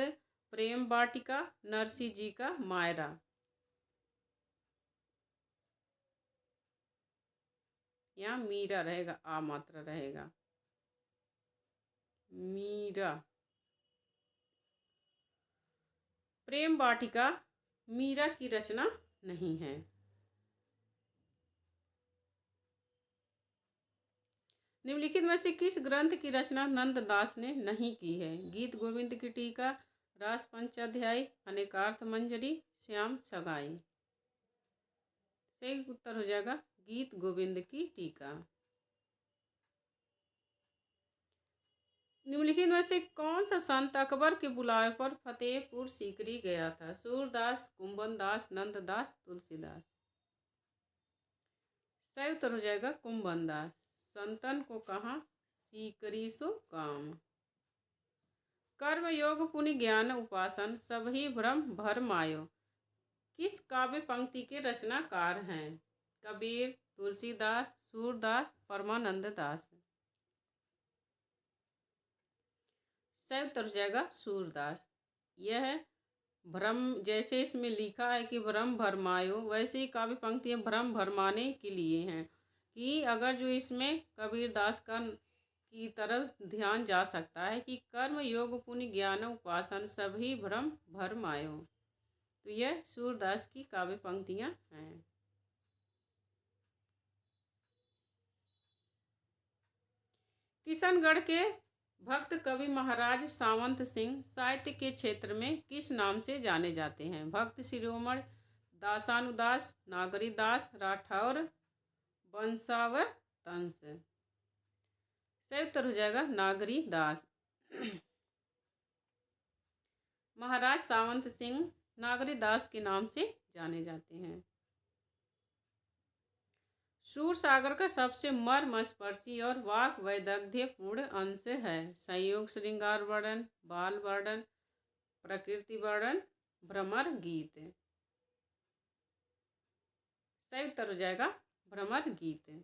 प्रेम वाटिका, नरसी जी का मायरा। यहाँ मीरा रहेगा, आ मात्रा रहेगा, मीरा। प्रेम वाटिका मीरा की रचना नहीं है। निम्नलिखित में से किस ग्रंथ की रचना नंददास ने नहीं की है? गीत गोविंद की टीका, रास पंचाध्यायी, अनेकार्थ मंजरी, श्याम सगाई। सही उत्तर हो जाएगा गीत गोविंद की टीका। निम्नलिखित में से कौन सा संत अकबर के बुलावे पर फतेहपुर सीकरी गया था? सूरदास, कुंभन दास, नंददास, तुलसीदास। सही उत्तर हो जाएगा कुंभन दास। संतन को कहा सीकरी सो काम। कर्म योग पुनि ज्ञान उपासन, सभी भ्रम भरमायो किस काव्य पंक्ति के रचनाकार हैं? कबीर, तुलसीदास, सूरदास, परमानंद दास। सही उत्तर हो जाएगा सूरदास। यह भ्रम, जैसे इसमें लिखा है कि भ्रम भरमायो, वैसे ही काव्य पंक्तियाँ भ्रम भरमाने के लिए हैं कि अगर जो इसमें कबीरदास का की तरफ ध्यान जा सकता है कि कर्म योग पुण्य ज्ञान उपासन सभी भ्रम भरमायो, तो यह सूरदास की काव्य पंक्तियाँ हैं। किशनगढ़ के भक्त कवि महाराज सावंत सिंह साहित्य के क्षेत्र में किस नाम से जाने जाते हैं? भक्त शिरोमणि, दासानुदास, नागरीदास, राठौर, वंशावतंस। सही उत्तर हो जाएगा नागरीदास। महाराज सावंत सिंह नागरीदास के नाम से जाने जाते हैं। सूरसागर का सबसे मर्मस्पर्शी और वाक वैदग्ध्यपूर्ण अंश है? संयोग, श्रृंगार वर्णन, बाल वर्णन, प्रकृति वर्णन, भ्रमर गीत। सही उत्तर हो जाएगा भ्रमर गीत।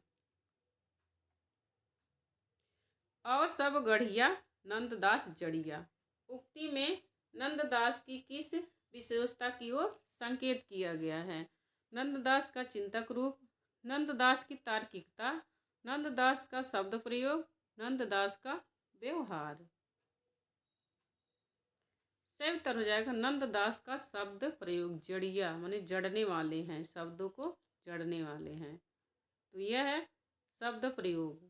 और सब गढ़िया नंददास जड़िया उक्ति में नंददास की किस विशेषता की ओर संकेत किया गया है? नंददास का चिंतक रूप, नंददास की तार्किकता, नंददास का शब्द प्रयोग, नंददास का व्यवहार। सही उत्तर हो जाएगा नंददास का शब्द प्रयोग। जड़िया माने जड़ने वाले हैं, शब्दों को जड़ने वाले हैं, तो यह है शब्द प्रयोग।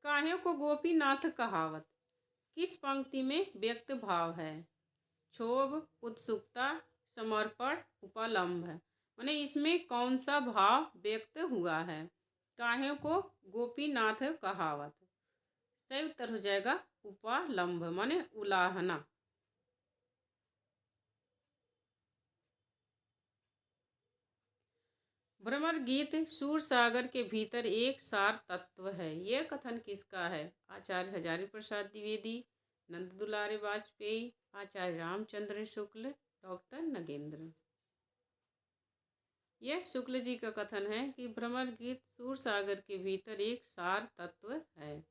काहे को गोपीनाथ कहावत किस पंक्ति में व्यक्त भाव है? क्षोभ, उत्सुकता, समर्पण, उपलम्भ। माने इसमें कौन सा भाव व्यक्त हुआ है? काहे को गोपीनाथ कहावत। सही उत्तर हो जाएगा उपलम्भ माने उलाहना। भ्रमर गीत सूरसागर के भीतर एक सार तत्व है, यह कथन किसका है? आचार्य हजारी प्रसाद द्विवेदी, नंद दुलारे वाजपेयी, आचार्य रामचंद्र शुक्ल, डॉक्टर नगेंद्र। यह शुक्ल जी का कथन है कि भ्रमर गीत सूरसागर के भीतर एक सार तत्व है।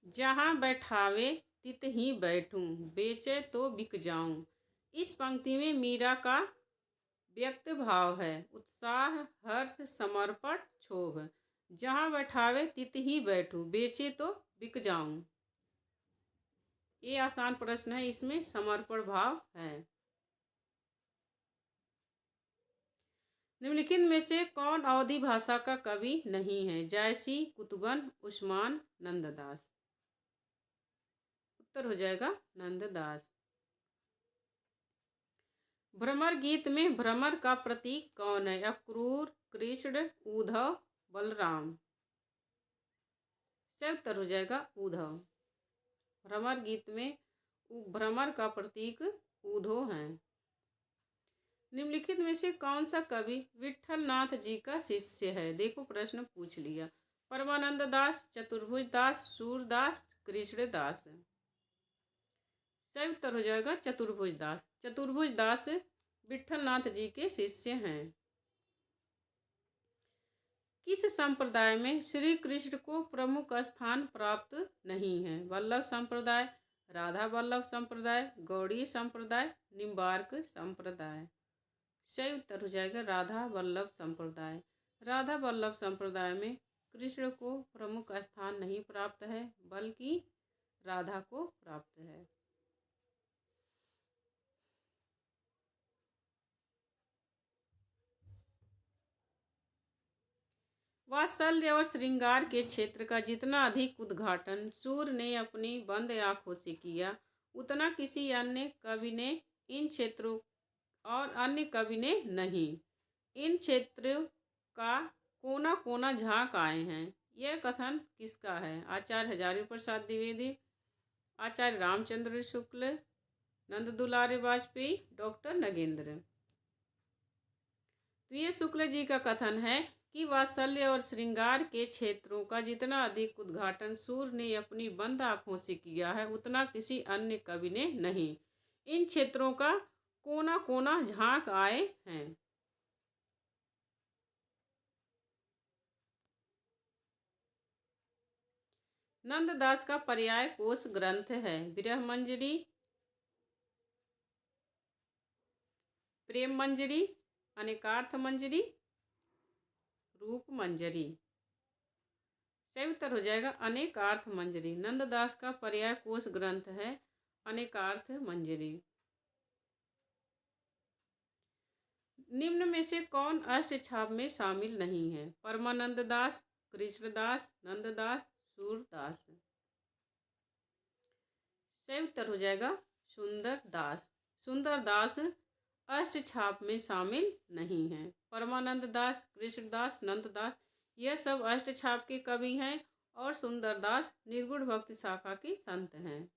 जहाँ बैठावे तित ही बैठूं, बेचे तो बिक जाऊं। इस पंक्ति में मीरा का व्यक्त भाव है उत्साह, हर्ष, समर्पण, क्षोभ। जहाँ बैठावे तित ही बैठूं, बेचे तो बिक जाऊं। ये आसान प्रश्न है, इसमें समर्पण भाव है। निम्नलिखित में से कौन अवधी भाषा का कवि नहीं है? जायसी, कुतुबन, उस्मान, नंददास। उत्तर हो जाएगा नंददास। भ्रमर गीत में भ्रमर का प्रतीक कौन है? अक्रूर, कृष्ण, उद्धव, बलराम। सही उत्तर हो जाएगा उद्धव। भ्रमर गीत में भ्रमर का प्रतीक उद्धव है। निम्नलिखित में से कौन सा कवि विट्ठल नाथ जी का शिष्य है? देखो प्रश्न पूछ लिया। परमानंद दास, चतुर्भुज दास, सूरदास, कृष्णदास। सही उत्तर हो जाएगा चतुर्भुज दास। चतुर्भुज दास विट्ठल नाथ जी के शिष्य हैं। किस संप्रदाय में श्री कृष्ण को प्रमुख स्थान प्राप्त नहीं है? वल्लभ संप्रदाय, राधा वल्लभ संप्रदाय, गौड़ीय संप्रदाय, निम्बार्क संप्रदाय। सही उत्तर हो जाएगा राधा वल्लभ संप्रदाय। राधा वल्लभ संप्रदाय में कृष्ण को प्रमुख स्थान नहीं प्राप्त है, बल्कि राधा को प्राप्त है। वात्सल्य और श्रृंगार के क्षेत्र का जितना अधिक उद्घाटन सूर्य ने अपनी बंद आंखों से किया, उतना किसी अन्य कवि ने इन क्षेत्रों और अन्य कवि ने नहीं। इन क्षेत्रों का कोना कोना झांक आए हैं। यह कथन किसका है? आचार्य हजारी प्रसाद द्विवेदी, आचार्य रामचंद्र शुक्ल, नंद दुलारी वाजपेयी, डॉक्टर नगेंद्र। तो ये शुक्ल जी का कथन है कि वात्सल्य और श्रृंगार के क्षेत्रों का जितना अधिक उद्घाटन सूर्य ने अपनी बंद आंखों से किया है, उतना किसी अन्य कवि ने नहीं। इन क्षेत्रों का कोना कोना झांक आए हैं। नंददास का पर्याय कोश ग्रंथ है? विरह मंजरी, प्रेम मंजरी, अनेकार्थ मंजरी, रूप मंजरी। सही उत्तर हो जाएगा अनेकार्थ मंजरी। नंददास का पर्याय कोश ग्रंथ है अनेकार्थ मंजरी। निम्न में से कौन अष्टछाप में शामिल नहीं है? परमानंद दास, कृष्णदास, नंददास, सूरदास। सही उत्तर हो जाएगा सुंदर दास। सुंदर दास अष्टछाप में शामिल नहीं है। परमानंद दास, कृष्णदास, नंददास यह सब अष्टछाप के कवि हैं और सुंदरदास निर्गुण भक्ति शाखा के संत हैं।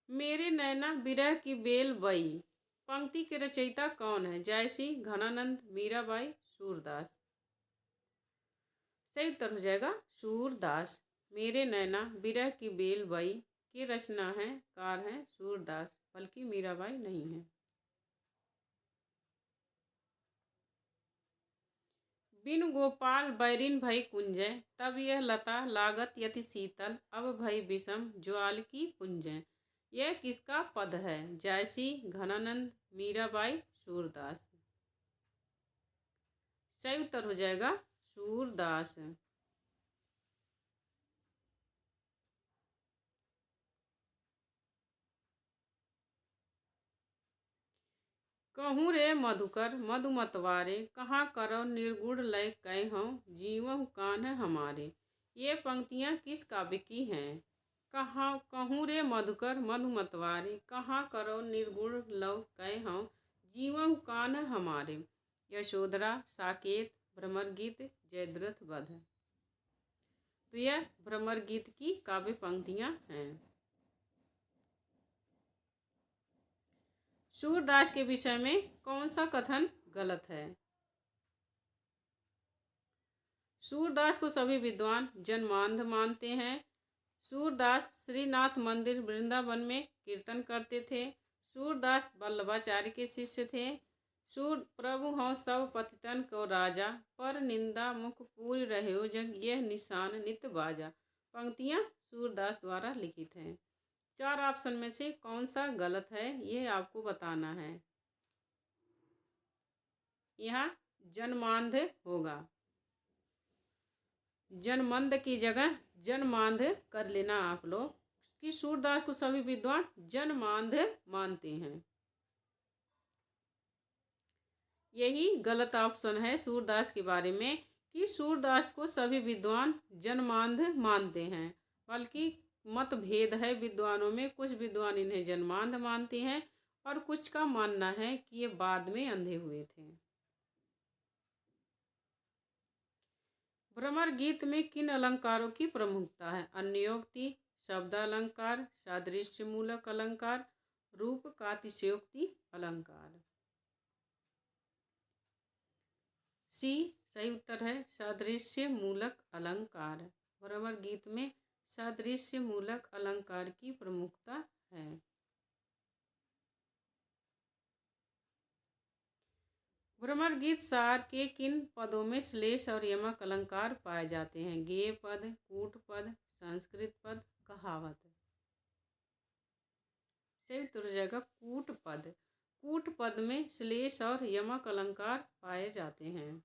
मेरे नैना विरह की बेल बई पंक्ति के रचयिता कौन है? जयसी, घनानंद, मीराबाई, सूरदास। सही उत्तर हो जाएगा सूरदास। मेरे नैना विरह की बेल बई की रचना है कार है सूरदास, बल्कि मीराबाई नहीं है। बिनु गोपाल बैरिन भई कुंजय, तब यह लता लागत यति शीतल, अब भई विषम ज्वाल की पुंजय। यह किसका पद है? जयसी, घनानंद, मीराबाई, सूरदास। सही उत्तर हो जाएगा सूरदास। कहूँ रे मधुकर मधुमतवारे, कहाँ करो निर्गुण लय कहूँ, जीवहु कान्ह हमारे। ये पंक्तियाँ किस काव्य की हैं? कहूँ रे मधुकर मधुमतवारे, कहाँ करो निर्गुण लय कहूँ, जीवहु कान्ह हमारे। यशोधरा, साकेत, भ्रमर गीत, जयद्रथ वध। तो यह भ्रमर गीत की काव्य पंक्तियाँ हैं। सूरदास के विषय में कौन सा कथन गलत है? सूरदास को सभी विद्वान जन्मांध मानते हैं। सूरदास श्रीनाथ मंदिर वृंदावन में कीर्तन करते थे। सूरदास वल्लभाचार्य के शिष्य थे। सूर प्रभु हों सब पतितन को राजा, पर निंदा मुख पूरी रहो जग, यह निशान नित बाजा। पंक्तियाँ सूरदास द्वारा लिखित हैं। 4 ऑप्शन में से कौन सा गलत है ये आपको बताना है। यहाँ जनमांध होगा, जनमंद की जगह जनमांध कर लेना आप लोग, कि सूरदास को सभी विद्वान जनमांध मानते हैं। यही गलत ऑप्शन है सूरदास के बारे में कि सूरदास को सभी विद्वान जनमांध मानते हैं, बल्कि मतभेद है विद्वानों में। कुछ विद्वान इन्हें जनमांध मानते हैं और कुछ का मानना है कि ये बाद में अंधे हुए थे। भ्रमर गीत में किन अलंकारों की प्रमुखता है? अन्योक्ति, शब्दालंकार, सादृश्य मूलक अलंकार, रूप कातिशयोक्ति अलंकार। सी सही उत्तर है, सादृश्य मूलक अलंकार। भ्रमर गीत में सादृश्य मूलक अलंकार की प्रमुखता है। भ्रमर गीत सार के किन पदों में श्लेष और यमक अलंकार पाए जाते हैं? गेय पद, कूट पद, संस्कृत पद, कहावत। सही उत्तर हो जाएगा कूट पद। कूट पद में श्लेष और यमक अलंकार पाए जाते हैं।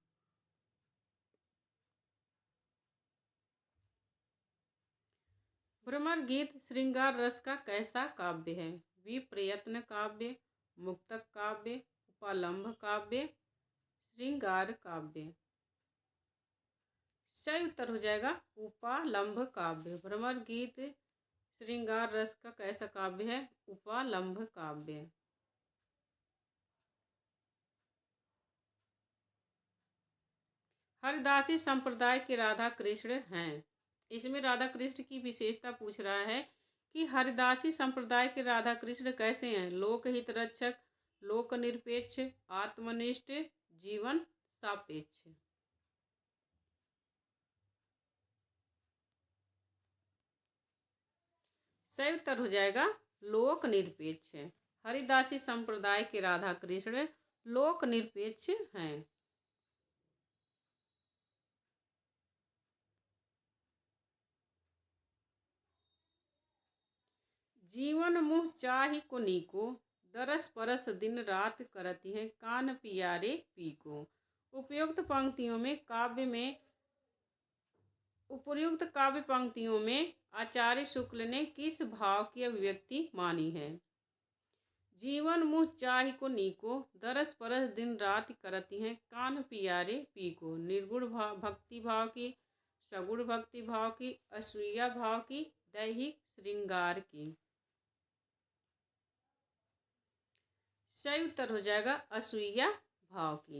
भ्रमर गीत श्रृंगार रस का कैसा काव्य है? विप्रयत्न काव्य, मुक्तक काव्य, उपालंभ काव्य, श्रृंगार काव्य। सही उत्तर हो जाएगा उपालंभ काव्य। भ्रमर गीत श्रृंगार रस का कैसा काव्य है? उपालंभ काव्य। हरिदासी संप्रदाय के राधा कृष्ण हैं। इसमें राधा कृष्ण की विशेषता पूछ रहा है कि हरिदासी संप्रदाय के राधा कृष्ण कैसे हैं? लोकहित रक्षक, लोकनिरपेक्ष, आत्मनिष्ठ, जीवन सापेक्ष। सही उत्तर हो जाएगा लोकनिरपेक्ष। हरिदासी संप्रदाय के राधा कृष्ण लोकनिरपेक्ष हैं। जीवन मुँह चाहि को नीको, दरस परस दिन रात करती है कान पियारे पीको। उपर्युक्त काव्य पंक्तियों में आचार्य शुक्ल ने किस भाव की अभिव्यक्ति मानी है? जीवन मुँह चाहि को नीको, दरस परस दिन रात करती हैं कान पियारे पीको। निर्गुण भक्ति भाव की, सगुण भक्ति भाव की, असूया भाव की, दैहिक श्रृंगार की। सही उत्तर हो जाएगा असूया भाव की।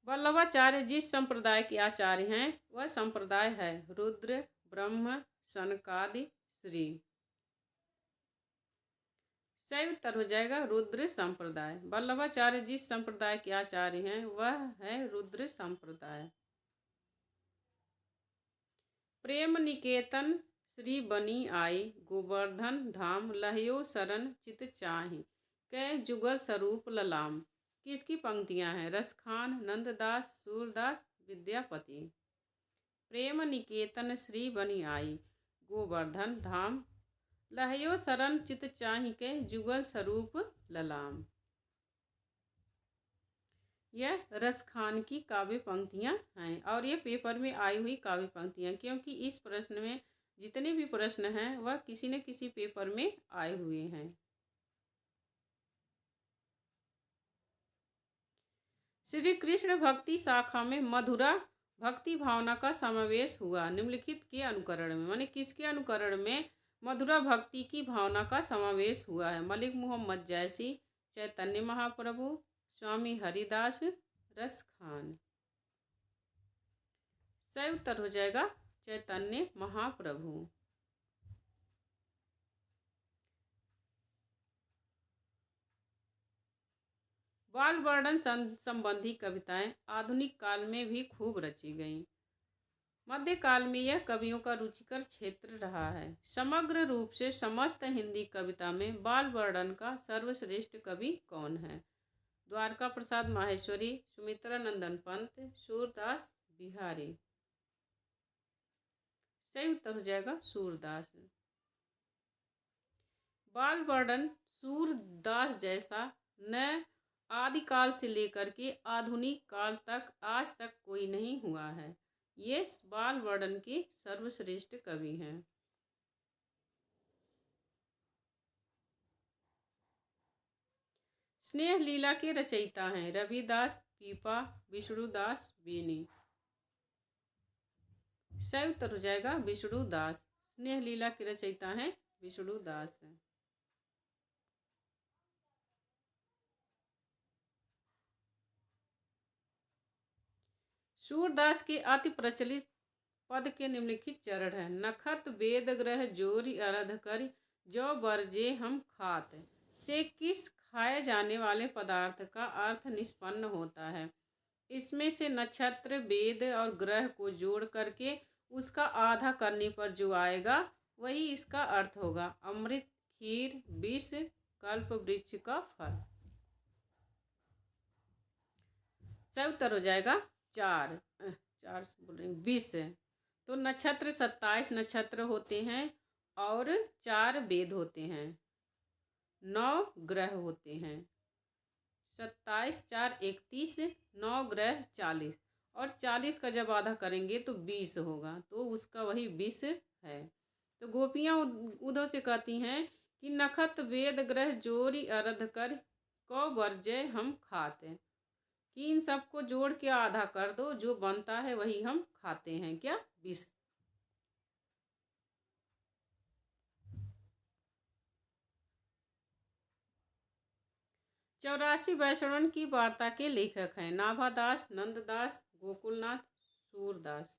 वल्लभाचार्य जिस संप्रदाय के आचार्य हैं वह संप्रदाय है रुद्र, ब्रह्म, सनकादि, श्री। सही उत्तर हो जाएगा रुद्र संप्रदाय। वल्लभाचार्य जिस संप्रदाय के आचार्य हैं वह है रुद्र संप्रदाय। प्रेम निकेतन श्री बनी आई, गोवर्धन धाम लहयो शरण चित चाहि, कै जुगल स्वरूप ललाम। किसकी पंक्तियां हैं? रसखान, नंददास, सूरदास, विद्यापति। प्रेम निकेतन श्री बनी आई, गोवर्धन धाम लहयो शरण चित चाहि, के जुगल स्वरूप ललाम। यह रसखान की काव्य पंक्तियां हैं और ये पेपर में आई हुई काव्य पंक्तियां, क्योंकि इस प्रश्न में जितने भी प्रश्न हैं वह किसी न किसी पेपर में आए हुए हैं। श्री कृष्ण भक्ति शाखा में मधुरा भक्ति भावना का समावेश हुआ निम्नलिखित के अनुकरण में, माने किसके अनुकरण में मधुरा भक्ति की भावना का समावेश हुआ है? मलिक मोहम्मद जैसी, चैतन्य महाप्रभु, स्वामी हरिदास, रसखान। सही उत्तर हो जाएगा चैतन्य महाप्रभु। बाल वर्णन संबंधी कविताएं आधुनिक काल में भी खूब रची गईं। मध्यकाल में यह कवियों का रुचिकर क्षेत्र रहा है। समग्र रूप से समस्त हिंदी कविता में बाल वर्णन का सर्वश्रेष्ठ कवि कौन है? द्वारका प्रसाद माहेश्वरी, सुमित्रा नंदन पंत, सूरदास बिहारी। सही उत्तर हो जाएगा सूरदास। बाल वर्णन सूरदास जैसा न आदिकाल से लेकर के आधुनिक काल तक आज तक कोई नहीं हुआ है। ये बाल वर्णन के सर्वश्रेष्ठ कवि हैं। स्नेह लीला के रचयिता हैं रविदास, पीपा, विष्णुदास, बेनी। सही उत्तर हो जाएगा विष्णुदास। स्नेह लीला के रचयिता हैं विष्णुदास। सूरदास के अति प्रचलित पद के निम्नलिखित चरण है। नखत वेद ग्रह जोरी अरध कर, जो बरजे हम खात। से किस खाए जाने वाले पदार्थ का अर्थ निष्पन्न होता है। इसमें से नक्षत्र, वेद और ग्रह को जोड़ करके उसका आधा करने पर जो आएगा वही इसका अर्थ होगा। अमृत, खीर, विष, कल्प वृक्ष का फल। सही उत्तर हो जाएगा चार बोल रहे 20। तो नक्षत्र 27 नक्षत्र होते हैं और 4 वेद होते हैं, 9 ग्रह होते हैं। 27 4 31, 9 ग्रह 40 और 40 का जब आधा करेंगे तो 20 होगा, तो उसका वही 20 है। तो गोपियाँ उद्धव से कहती हैं कि नखत वेद ग्रह जोरी अरध कर, कौ वर्जय हम खाते। कि इन सबको जोड़ के आधा कर दो, जो बनता है वही हम खाते हैं। क्या? 20। चौरासी वैष्णवन की वार्ता के लेखक हैं नाभादास, नंददास, गोकुलनाथ, सूरदास।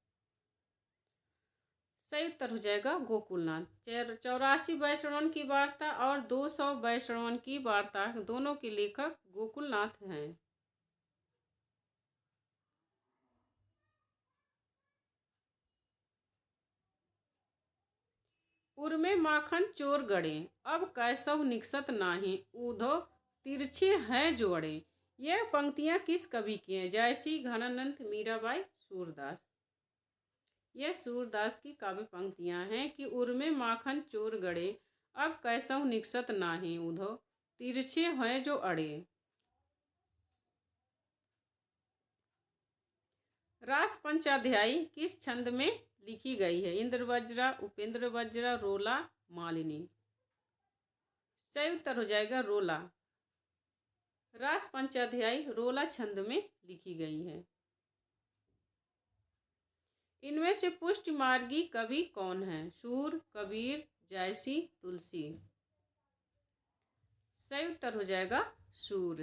सही उत्तर हो जाएगा गोकुलनाथ। 84 वैष्णवन की वार्ता और 200 वैष्णवन की वार्ता दोनों के लेखक गोकुलनाथ हैं। उर्मे माखन चोर गड़े, अब कैसव निकसत नाही, ऊधो तिरछे हैं जोड़े। यह पंक्तियां किस कवि की हैं? जयसी, घनानंद, मीराबाई, सूरदास। यह सूरदास की काव्य पंक्तियां हैं कि उर्मे माखन चोर गड़े, अब कैसव निकसत नाही, ऊधो तिरछे हैं जो अड़े। रास पंचाध्यायी किस छंद में लिखी गई है? इंद्र वज्रा, उपेंद्र वज्रा, रोला, मालिनी। सही उत्तर हो जाएगा रोला। रास पंचाध्यायी रोला छंद में लिखी गई है। इनमें से पुष्टि मार्गी कवि कौन है? सूर, कबीर, जयसी, तुलसी। सही उत्तर हो जाएगा सूर।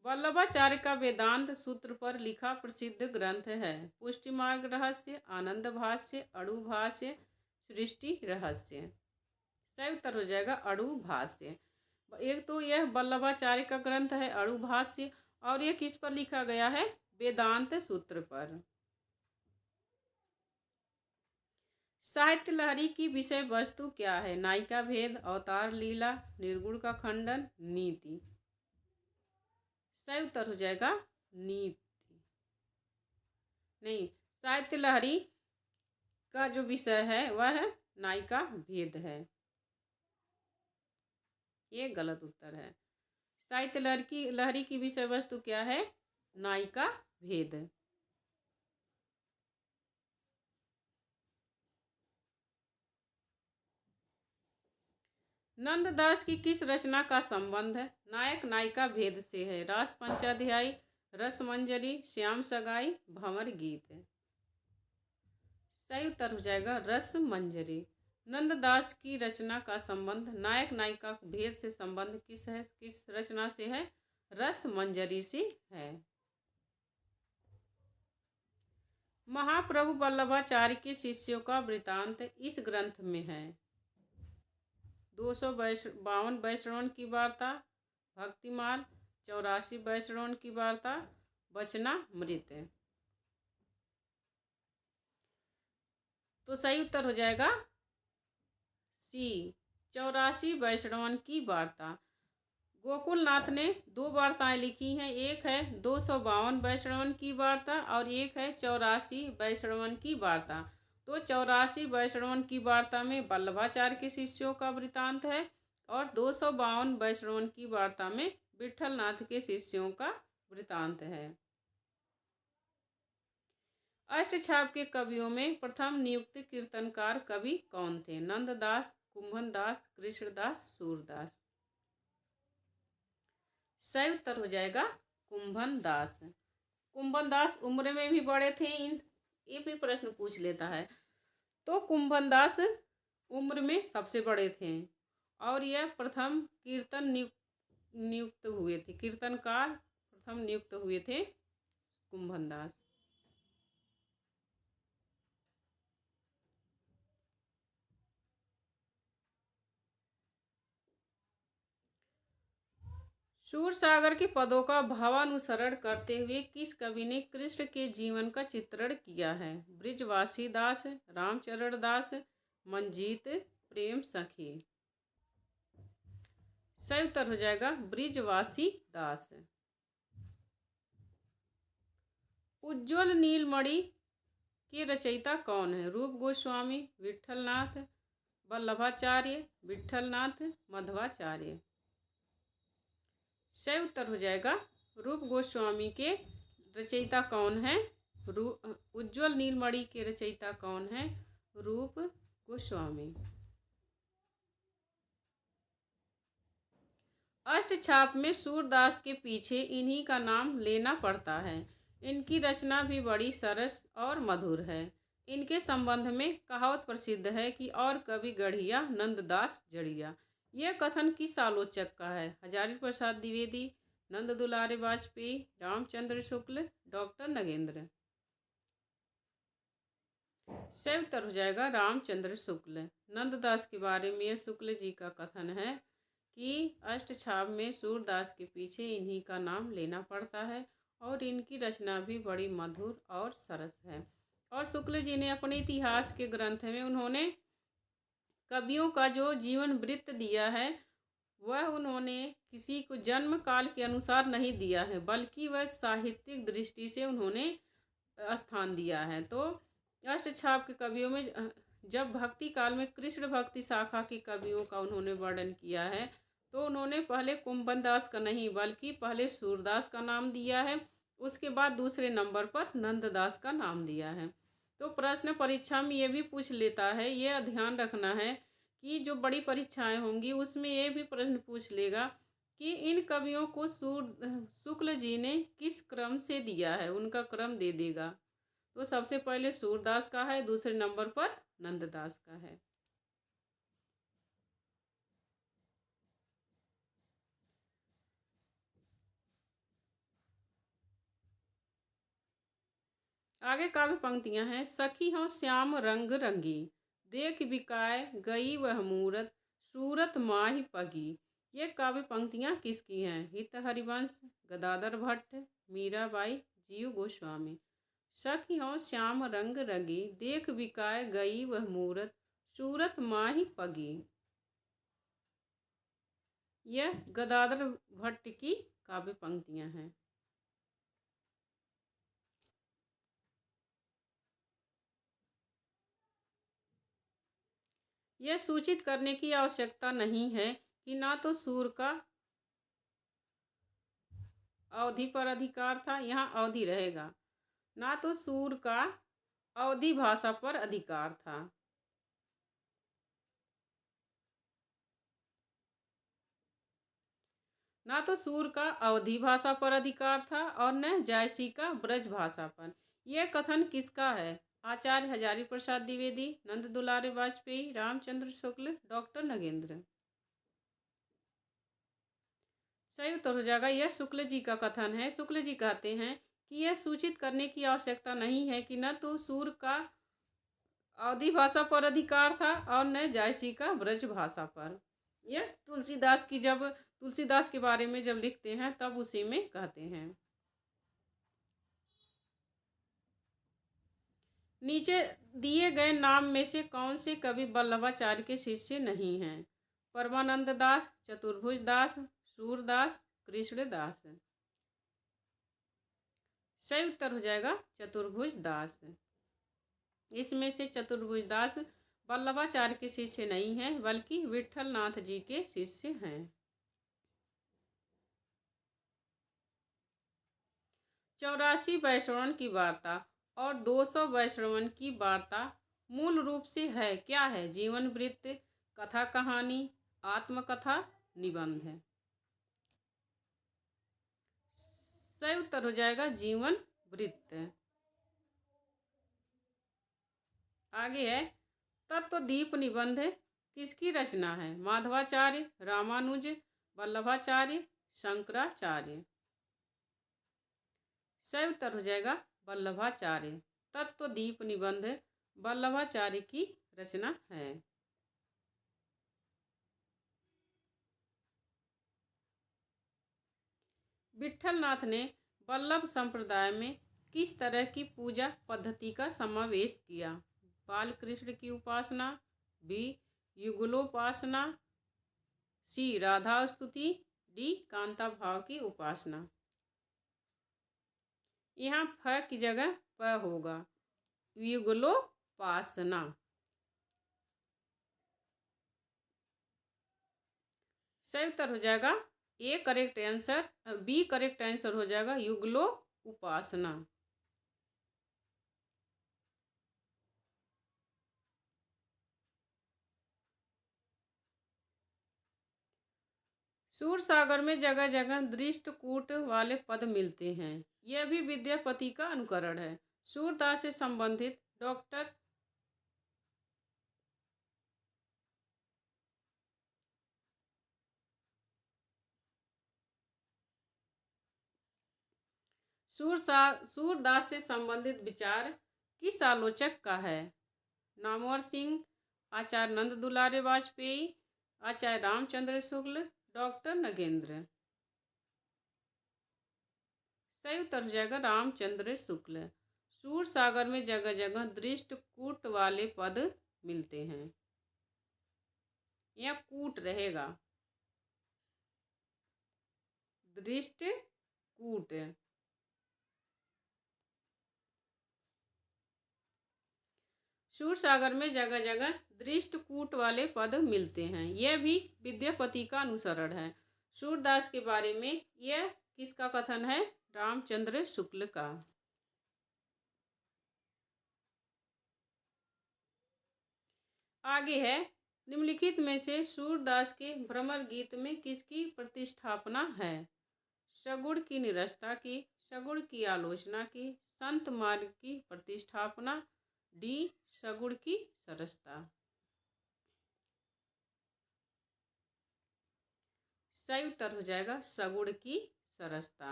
वल्लभाचार्य का वेदांत सूत्र पर लिखा प्रसिद्ध ग्रंथ है पुष्टि मार्ग रहस्य, आनंद भाष्य, अड़ु भाष्य, सृष्टि रहस्य। सही उत्तर हो जाएगा अड़ु भाष्य। एक तो यह वल्लभाचार्य का ग्रंथ है अड़ु भाष्य, और यह किस पर लिखा गया है? वेदांत सूत्र पर। साहित्य लहरी की विषय वस्तु क्या है? नायिका भेद, अवतार लीला, निर्गुण का खंडन, नीति। सही उत्तर हो जाएगा नीति। नहीं, साहित्य लहरी का जो विषय है वह है नायिका भेद है। ये गलत उत्तर है। साहित्य लहरी की विषय वस्तु क्या है? नायिका भेद। नंददास की किस रचना का संबंध नायक नायिका भेद से है? रास पंचाध्यायी, रसमंजरी, श्याम सगाई, भंवर गीत। सही उत्तर हो जाएगा रसमंजरी। नंददास की रचना का संबंध नायक नायिका भेद से संबंध किस रचना से है? रसमंजरी से है। महाप्रभु वल्लभाचार्य के शिष्यों का वृतांत इस ग्रंथ में है। 252 वैष्णवन की वार्ता भक्तिमाल, 84 वैष्णवन की वार्ता वचनामृत। तो सही उत्तर हो जाएगा सी, 84 वैष्णवन की वार्ता। गोकुलनाथ ने 2 वार्ताएं लिखी हैं, एक है 252 वैष्णवन की वार्ता और एक है 84 वैष्णवन की वार्ता। तो 84 वैष्णवन की वार्ता में वल्लभाचार्य के शिष्यों का वृतांत है और 252 वैष्णवन की वार्ता में विट्ठलनाथ के शिष्यों का वृतांत है। अष्टछाप के कवियों में प्रथम नियुक्त कीर्तनकार कवि कौन थे? नंददास, कुंभनदास, कृष्णदास, सूरदास। सही उत्तर हो जाएगा कुंभनदास। कुंभनदास उम्र में भी बड़े थे। ये भी प्रश्न पूछ लेता है। तो कुंभनदास उम्र में सबसे बड़े थे और यह प्रथम कीर्तन नियुक्त हुए थे, कीर्तनकार प्रथम नियुक्त हुए थे कुंभनदास। सूरसागर के पदों का भावानुसरण करते हुए किस कवि ने कृष्ण के जीवन का चित्रण किया है? ब्रिजवासी दास, रामचरण दास, मंजीत, प्रेम सखी। सही उत्तर हो जाएगा ब्रिजवासी दास। उज्ज्वल नीलमणि के रचयिता कौन है? रूप गोस्वामी, विट्ठलनाथ, वल्लभाचार्य, विट्ठलनाथ, मध्वाचार्य। सही उत्तर हो जाएगा रूप गोस्वामी के रचयिता कौन है? उज्ज्वल नीलमणि के रचयिता कौन है? रूप गोस्वामी। अष्टछाप में सूरदास के पीछे इन्हीं का नाम लेना पड़ता है। इनकी रचना भी बड़ी सरस और मधुर है। इनके संबंध में कहावत प्रसिद्ध है कि और कवि गढ़िया नंददास जड़िया। यह कथन किस आलोचक का है? हजारी प्रसाद द्विवेदी, नंद दुलारे वाजपेयी, रामचंद्र शुक्ल, डॉक्टर नगेंद्र। सही उत्तर हो जाएगा रामचंद्र शुक्ल। नंददास के बारे में यह शुक्ल जी का कथन है कि अष्टछाप में सूरदास के पीछे इन्हीं का नाम लेना पड़ता है और इनकी रचना भी बड़ी मधुर और सरस है। और शुक्ल जी ने अपने इतिहास के ग्रंथ में उन्होंने कवियों का जो जीवन वृत्त दिया है वह उन्होंने किसी को जन्म काल के अनुसार नहीं दिया है, बल्कि वह साहित्यिक दृष्टि से उन्होंने स्थान दिया है। तो अष्टछाप के कवियों में जब भक्ति काल में कृष्ण भक्ति शाखा के कवियों का उन्होंने वर्णन किया है तो उन्होंने पहले कुंभनदास का नहीं बल्कि पहले सूरदास का नाम दिया है, उसके बाद दूसरे नंबर पर नंददास का नाम दिया है। तो प्रश्न परीक्षा में ये भी पूछ लेता है, ये ध्यान रखना है कि जो बड़ी परीक्षाएं होंगी उसमें ये भी प्रश्न पूछ लेगा कि इन कवियों को शुक्ल जी ने किस क्रम से दिया है, उनका क्रम दे देगा। तो सबसे पहले सूरदास का है, दूसरे नंबर पर नंददास का है। आगे काव्य पंक्तियां हैं। सखी हो श्याम रंग रंगी, देख बिकाय गई वह मूरत, सूरत माही पगी। ये काव्य पंक्तियां किसकी हैं? हित हरिवंश, गदाधर भट्ट, मीराबाई, जीव गोस्वामी। सखी हो श्याम रंग रंगी, देख बिकाय गई वह मूरत, सूरत माही पगी। यह गदाधर भट्ट की काव्य पंक्तियां हैं। यह सूचित करने की आवश्यकता नहीं है कि ना तो सूर का अवधि पर अधिकार था, यहाँ अवधि रहेगा, ना तो सूर का अवधि भाषा पर अधिकार था। ना तो सूर का अवधि भाषा पर अधिकार था और न जायसी का ब्रज भाषा पर। यह कथन किसका है? आचार्य हजारी प्रसाद द्विवेदी, नंद दुलारे वाजपेयी, रामचंद्र शुक्ल, डॉक्टर नगेंद्र। सही उत्तर हो जाएगा यह शुक्ल जी का कथन है। शुक्ल जी कहते हैं कि यह सूचित करने की आवश्यकता नहीं है कि न तो सूर का अवधि भाषा पर अधिकार था और न जायसी का ब्रज भाषा पर। यह तुलसीदास की जब तुलसीदास के बारे में जब लिखते हैं तब उसी में कहते हैं। नीचे दिए गए नाम में से कौन से कवि वल्लभाचार्य के शिष्य नहीं हैं? परमानंद दास, चतुर्भुज दास, सूरदास, कृष्णदास। सही उत्तर हो जाएगा चतुर्भुज दास। इसमें से चतुर्भुज दास वल्लभाचार्य के शिष्य नहीं हैं, बल्कि विट्ठल नाथ जी के शिष्य हैं। 84 वैष्णवन की वार्ता और 200 वैष्णवन की वार्ता मूल रूप से है क्या है? जीवन वृत्त, कथा कहानी, आत्मकथा, निबंध है। सही उत्तर हो जाएगा जीवन वृत्त। आगे है तत्वदीप निबंध किसकी रचना है? माधवाचार्य, रामानुज, वल्लभाचार्य, शंकराचार्य। सही उत्तर हो जाएगा वल्लभाचार्य। तत्वदीप निबंध वल्लभाचार्य की रचना है। विट्ठलनाथ ने वल्लभ संप्रदाय में किस तरह की पूजा पद्धति का समावेश किया? बाल कृष्ण की उपासना, बी युगलोपासना, सी राधा स्तुति, डी कांता भाव की उपासना। यहाँ फ की जगह प होगा, युगलोपासना। सही उत्तर हो जाएगा A correct answer, B correct answer हो जाएगा युगलो उपासना। सूरसागर में जगह जगह दृष्टकूट वाले पद मिलते हैं, यह भी विद्यापति का अनुकरण है। सूरदास से संबंधित डॉक्टर सूरदास से संबंधित विचार किस आलोचक का है? नामवर सिंह, आचार्य नंद दुलारे वाजपेयी, आचार्य रामचंद्र शुक्ल, डॉक्टर नगेंद्र। सही उत्तर हो जाएगा रामचंद्र शुक्ल। सूरसागर में जगह जगह दृष्टकूट वाले पद मिलते हैं, यह कूट रहेगा, दृष्टकूट। सूरसागर में जगह जगह दृष्टकूट वाले पद मिलते हैं, यह भी विद्यापति का अनुसरण है। सूरदास के बारे में यह किसका कथन है? रामचंद्र शुक्ल का। आगे है निम्नलिखित में से सूरदास के भ्रमर गीत में किसकी प्रतिष्ठापना है? सगुण की निरस्ता की, सगुण की आलोचना की, संत मार्ग की प्रतिष्ठापना, डी सगुण की सरसता। सही उत्तर हो जाएगा सगुण की सरसता।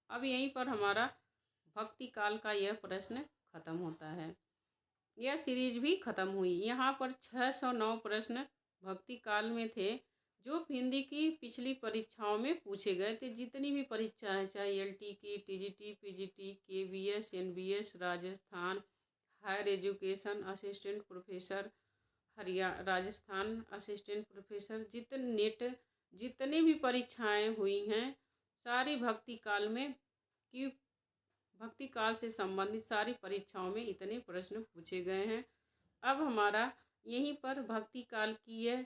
अब यहीं पर हमारा भक्ति काल का यह प्रश्न खत्म होता है, यह सीरीज भी खत्म हुई। यहाँ पर 609 प्रश्न भक्ति काल में थे, जो हिंदी की पिछली परीक्षाओं में पूछे गए थे। जितनी भी परीक्षाएं, चाहे एलटी की, TGT, PGT, KVS, NBS, Rajasthan higher education assistant professor, Rajasthan assistant professor, जितने भी परीक्षाएं हुई हैं, सारी भक्ति काल से संबंधित सारी परीक्षाओं में इतने प्रश्न पूछे गए हैं। अब हमारा यहीं पर भक्ति काल की यह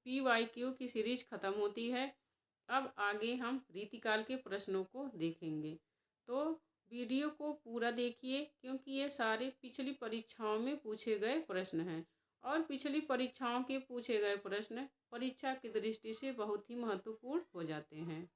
PYQ की सीरीज खत्म होती है। अब आगे हम रीतिकाल के प्रश्नों को देखेंगे, तो वीडियो को पूरा देखिए, क्योंकि ये सारे पिछली परीक्षाओं में पूछे गए प्रश्न हैं और पिछली परीक्षाओं के पूछे गए प्रश्न परीक्षा की दृष्टि से बहुत ही महत्वपूर्ण हो जाते हैं,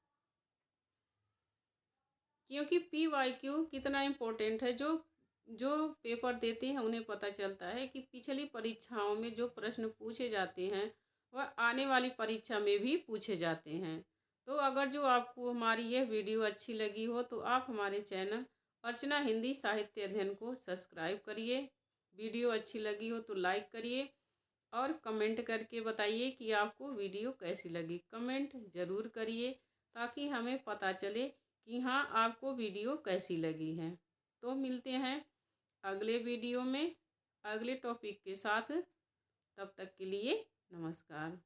क्योंकि PYQ कितना इम्पोर्टेंट है। जो पेपर देते हैं उन्हें पता चलता है कि पिछली परीक्षाओं में जो प्रश्न पूछे जाते हैं वह आने वाली परीक्षा में भी पूछे जाते हैं। तो अगर जो आपको हमारी यह वीडियो अच्छी लगी हो तो आप हमारे चैनल अर्चना हिंदी साहित्य अध्ययन को सब्सक्राइब करिए। वीडियो अच्छी लगी हो तो लाइक करिए और कमेंट करके बताइए कि आपको वीडियो कैसी लगी। कमेंट ज़रूर करिए ताकि हमें पता चले कि हाँ आपको वीडियो कैसी लगी है। तो मिलते हैं अगले वीडियो में अगले टॉपिक के साथ। तब तक के लिए नमस्कार।